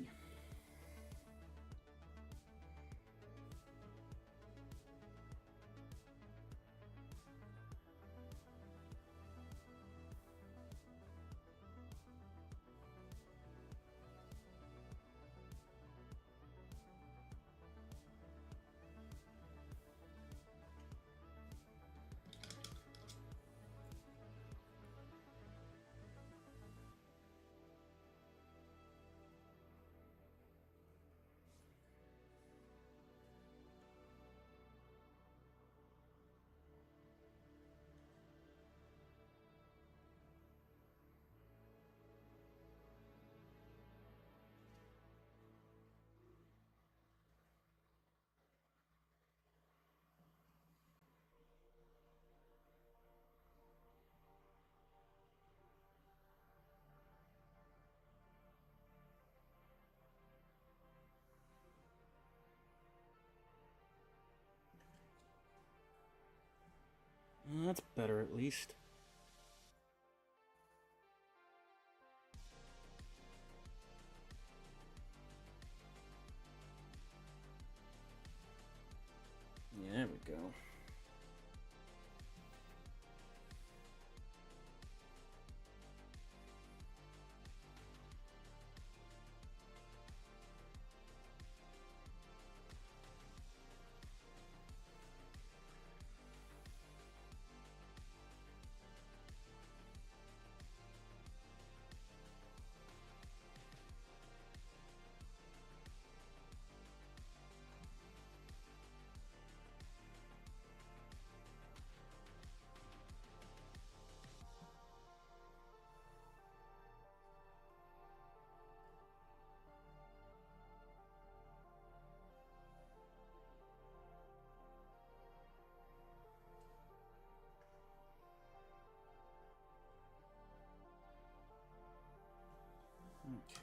Speaker 1: That's better at least.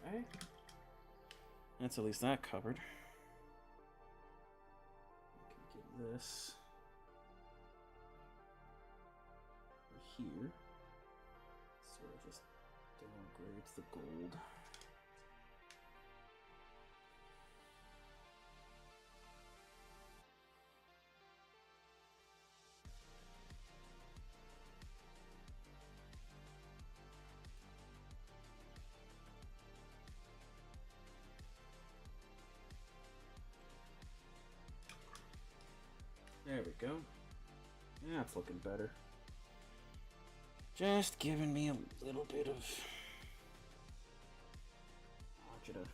Speaker 1: Okay. That's at least that covered. We can get this here. So it just downgrades the gold. There we go. That's looking better. Just giving me a little bit of agita.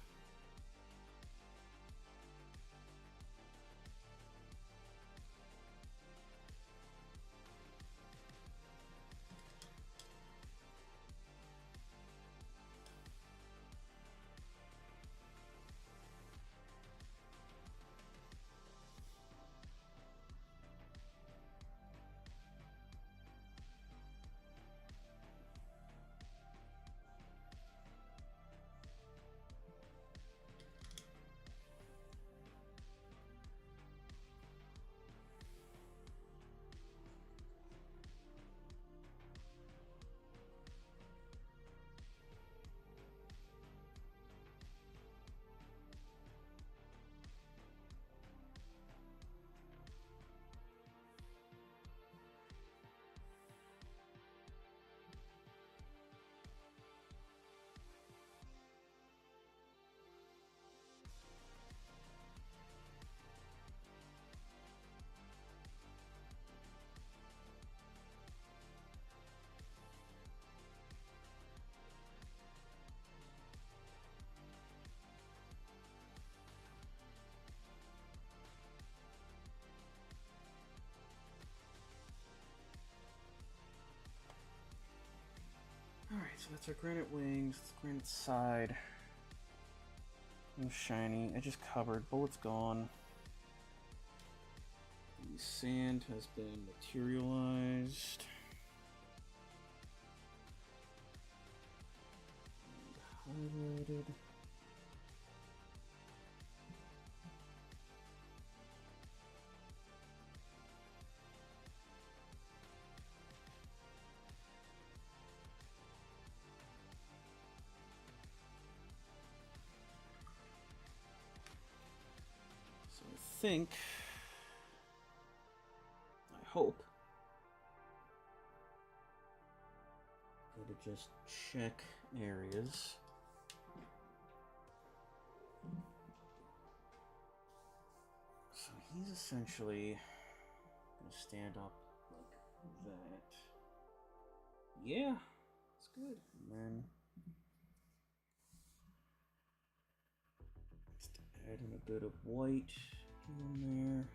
Speaker 1: Alright, so that's our granite wings, that's granite side. No shiny, I just covered, bullet's gone. The sand has been materialized. And highlighted. I hope, go to just check areas. So he's essentially gonna stand up like that. Yeah, that's good. And then just add in a bit of white in there.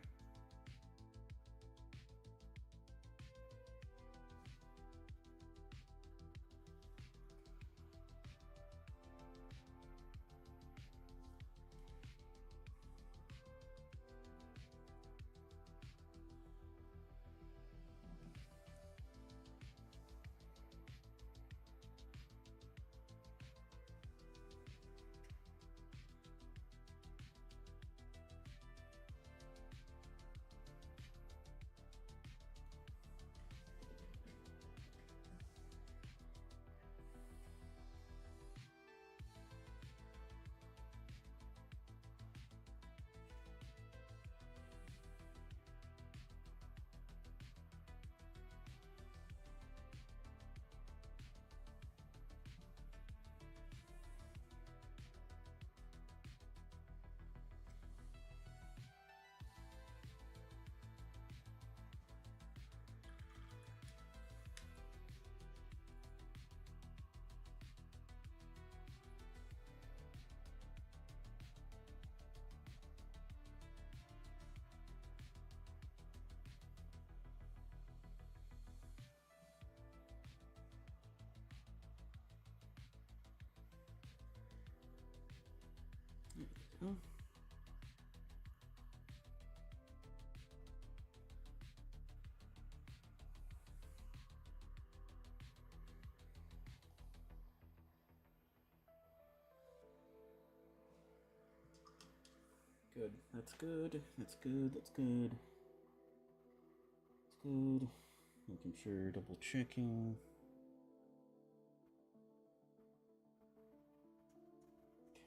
Speaker 1: Oh. Good. That's good. That's good. That's good. That's good. Making sure, double checking.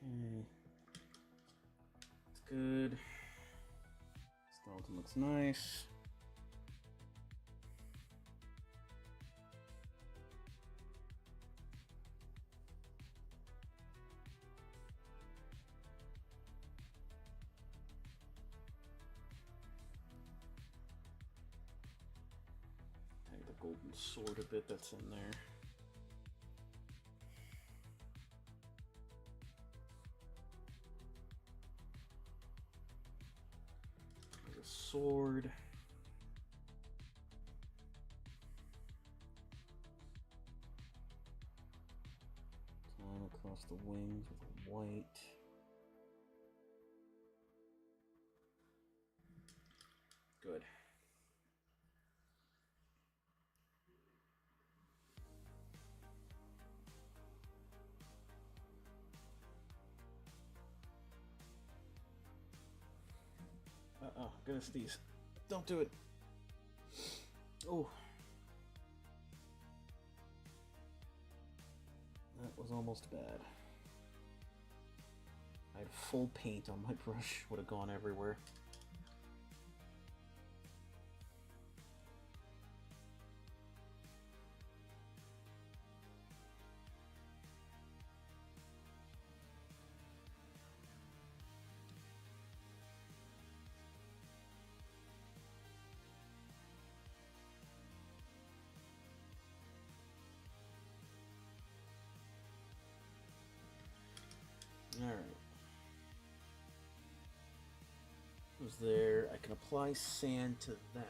Speaker 1: Okay. That's good. Skeleton looks nice. Take the golden sword a bit that's in there. The sword. Time across the wings with a white. Good. Uh-oh, goodness these. Don't do it. Oh. That was almost bad. I had full paint on my brush. Would have gone everywhere. Alright. Was there? I can apply sand to that.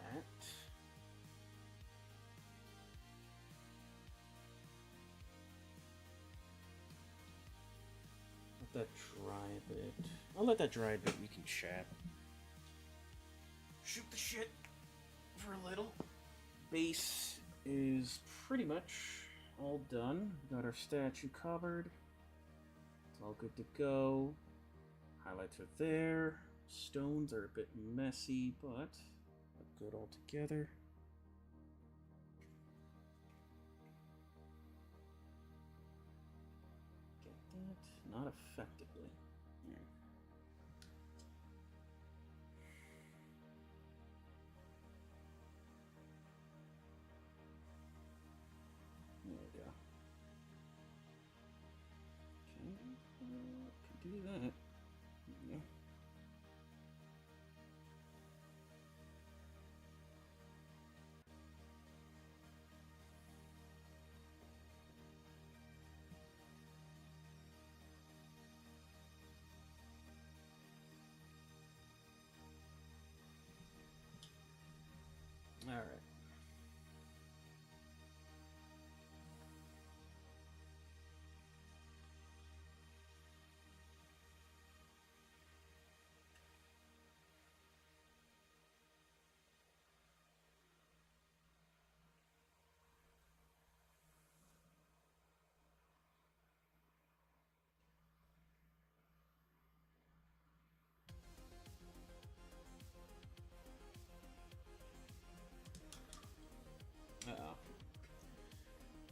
Speaker 1: Let that dry a bit. I'll let that dry a bit. We can chat. Shoot the shit for a little. Base is pretty much all done. Got our statue covered. It's all good to go. Highlights are there. Stones are a bit messy, but good all together. Get that? Not effectively. Yeah. There we go. Okay, can do that. There we go. All right. Uh-oh.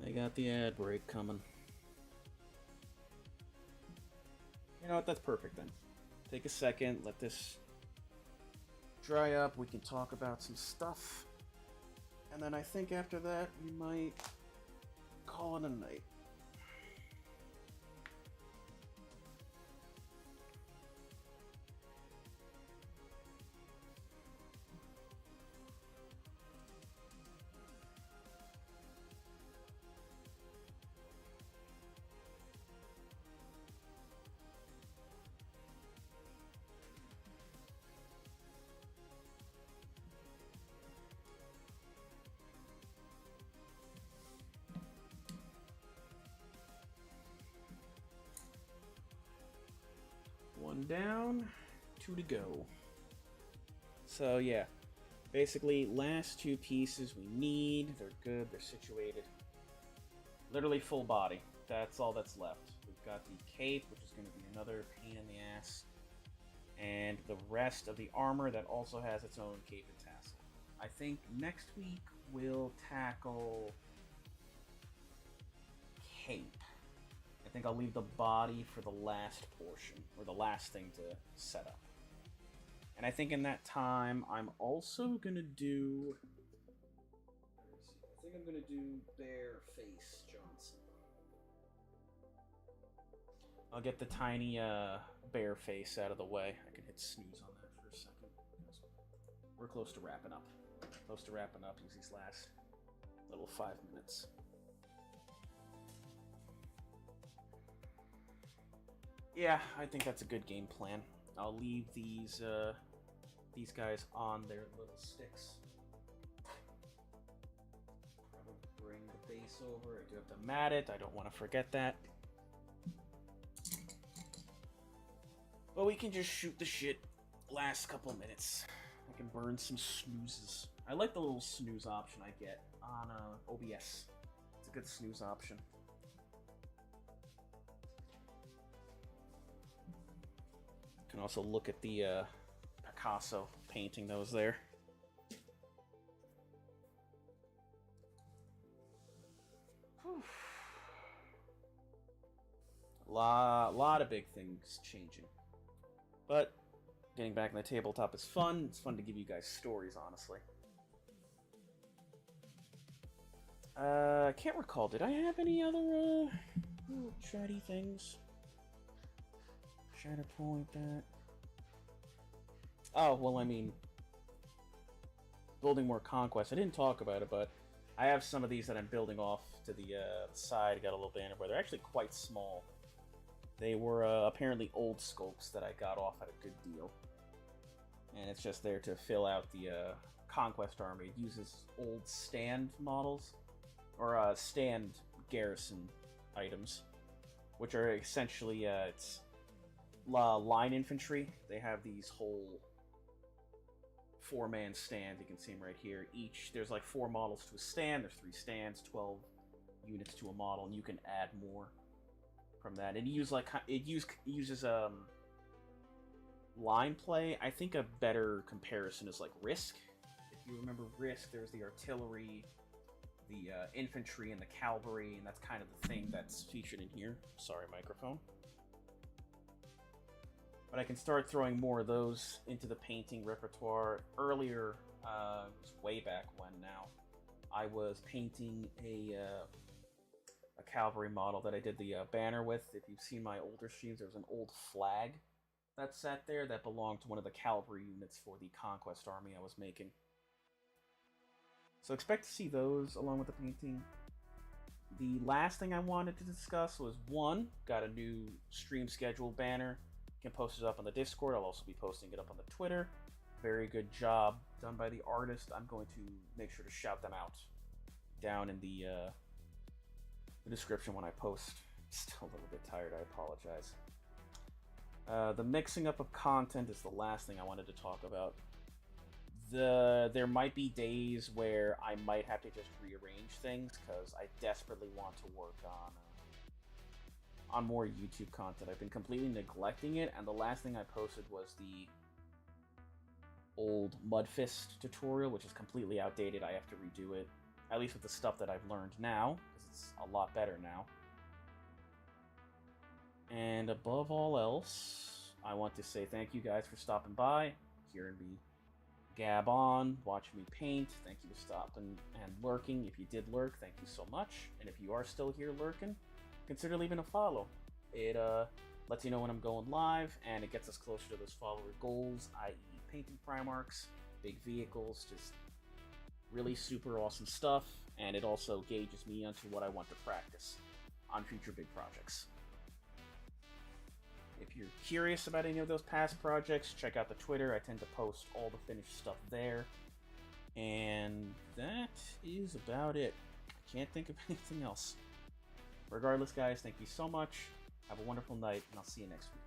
Speaker 1: They got the ad break coming. You know what? That's perfect then. Take a second, let this dry up. We can talk about some stuff. And then I think after that, we might call it a night. One down, 2 to go. So yeah, basically last 2 pieces we need. They're good, they're situated. Literally full body. That's all that's left. We've got the cape, which is going to be another pain in the ass. and the rest of the armor that also has its own cape and tassel. I think next week we'll tackle cape. I think I'll leave the body for the last portion, or the last thing to set up. And I think in that time, I'm also gonna do... I think I'm gonna do Bareface Johnson. I'll get the tiny bear face out of the way. I can hit snooze on that for a second. We're close to wrapping up. Close to wrapping up these last little 5 minutes. Yeah, I think that's a good game plan. I'll leave these guys on their little sticks. Probably bring the base over. I do have to mat it. I don't want to forget that. But we can just shoot the shit last couple minutes. I can burn some snoozes. I like the little snooze option I get on OBS. It's a good snooze option. You can also look at the Picasso painting that was there. Whew. Lot of big things changing. But getting back in the tabletop is fun. It's fun to give you guys stories, honestly. I can't recall. Did I have any other chatty things? Shatterpoint that. Oh, well, I mean, building more conquest. I didn't talk about it, but I have some of these that I'm building off to the side. I got a little banner where they're actually quite small. They were apparently old sculpts that I got off at a good deal. And it's just there to fill out the conquest army. It uses old stand models, or stand garrison items, which are essentially it's line infantry. They have these whole 4-man stands. You can see them right here. There's like 4 models to a stand. There's 3 stands, 12 units to a model, and you can add more from that. And it uses line play. I think a better comparison is like Risk. If you remember Risk, there's the artillery, the infantry, and the cavalry, and that's kind of the thing that's featured in here. Sorry, microphone. But I can start throwing more of those into the painting repertoire. Earlier, it was way back when now, I was painting a cavalry model that I did the banner with. If you've seen my older streams, there was an old flag that sat there that belonged to one of the cavalry units for the conquest army I was making. So expect to see those along with the painting. The last thing I wanted to discuss was, one, got a new stream schedule banner. You can post it up on the Discord. I'll also be posting it up on the Twitter. Very good job done by the artist. I'm going to make sure to shout them out down in the description when I post. Still a little bit tired, I apologize. The mixing up of content is the last thing I wanted to talk about. There might be days where I might have to just rearrange things because I desperately want to work on more YouTube content. I've been completely neglecting it, and the last thing I posted was the old Mudfist tutorial, which is completely outdated. I have to redo it, at least with the stuff that I've learned now, because it's a lot better now. And above all else, I want to say thank you guys for stopping by, hearing me gab on, watching me paint. Thank you for stopping and lurking. If you did lurk, thank you so much. And if you are still here lurking, consider leaving a follow. It lets you know when I'm going live, and it gets us closer to those follower goals, i.e. painting Primarchs, big vehicles, just really super awesome stuff. And it also gauges me onto what I want to practice on future big projects. If you're curious about any of those past projects, check out the Twitter. I tend to post all the finished stuff there. And that is about it. I can't think of anything else. Regardless, guys, thank you so much. Have a wonderful night, and I'll see you next week.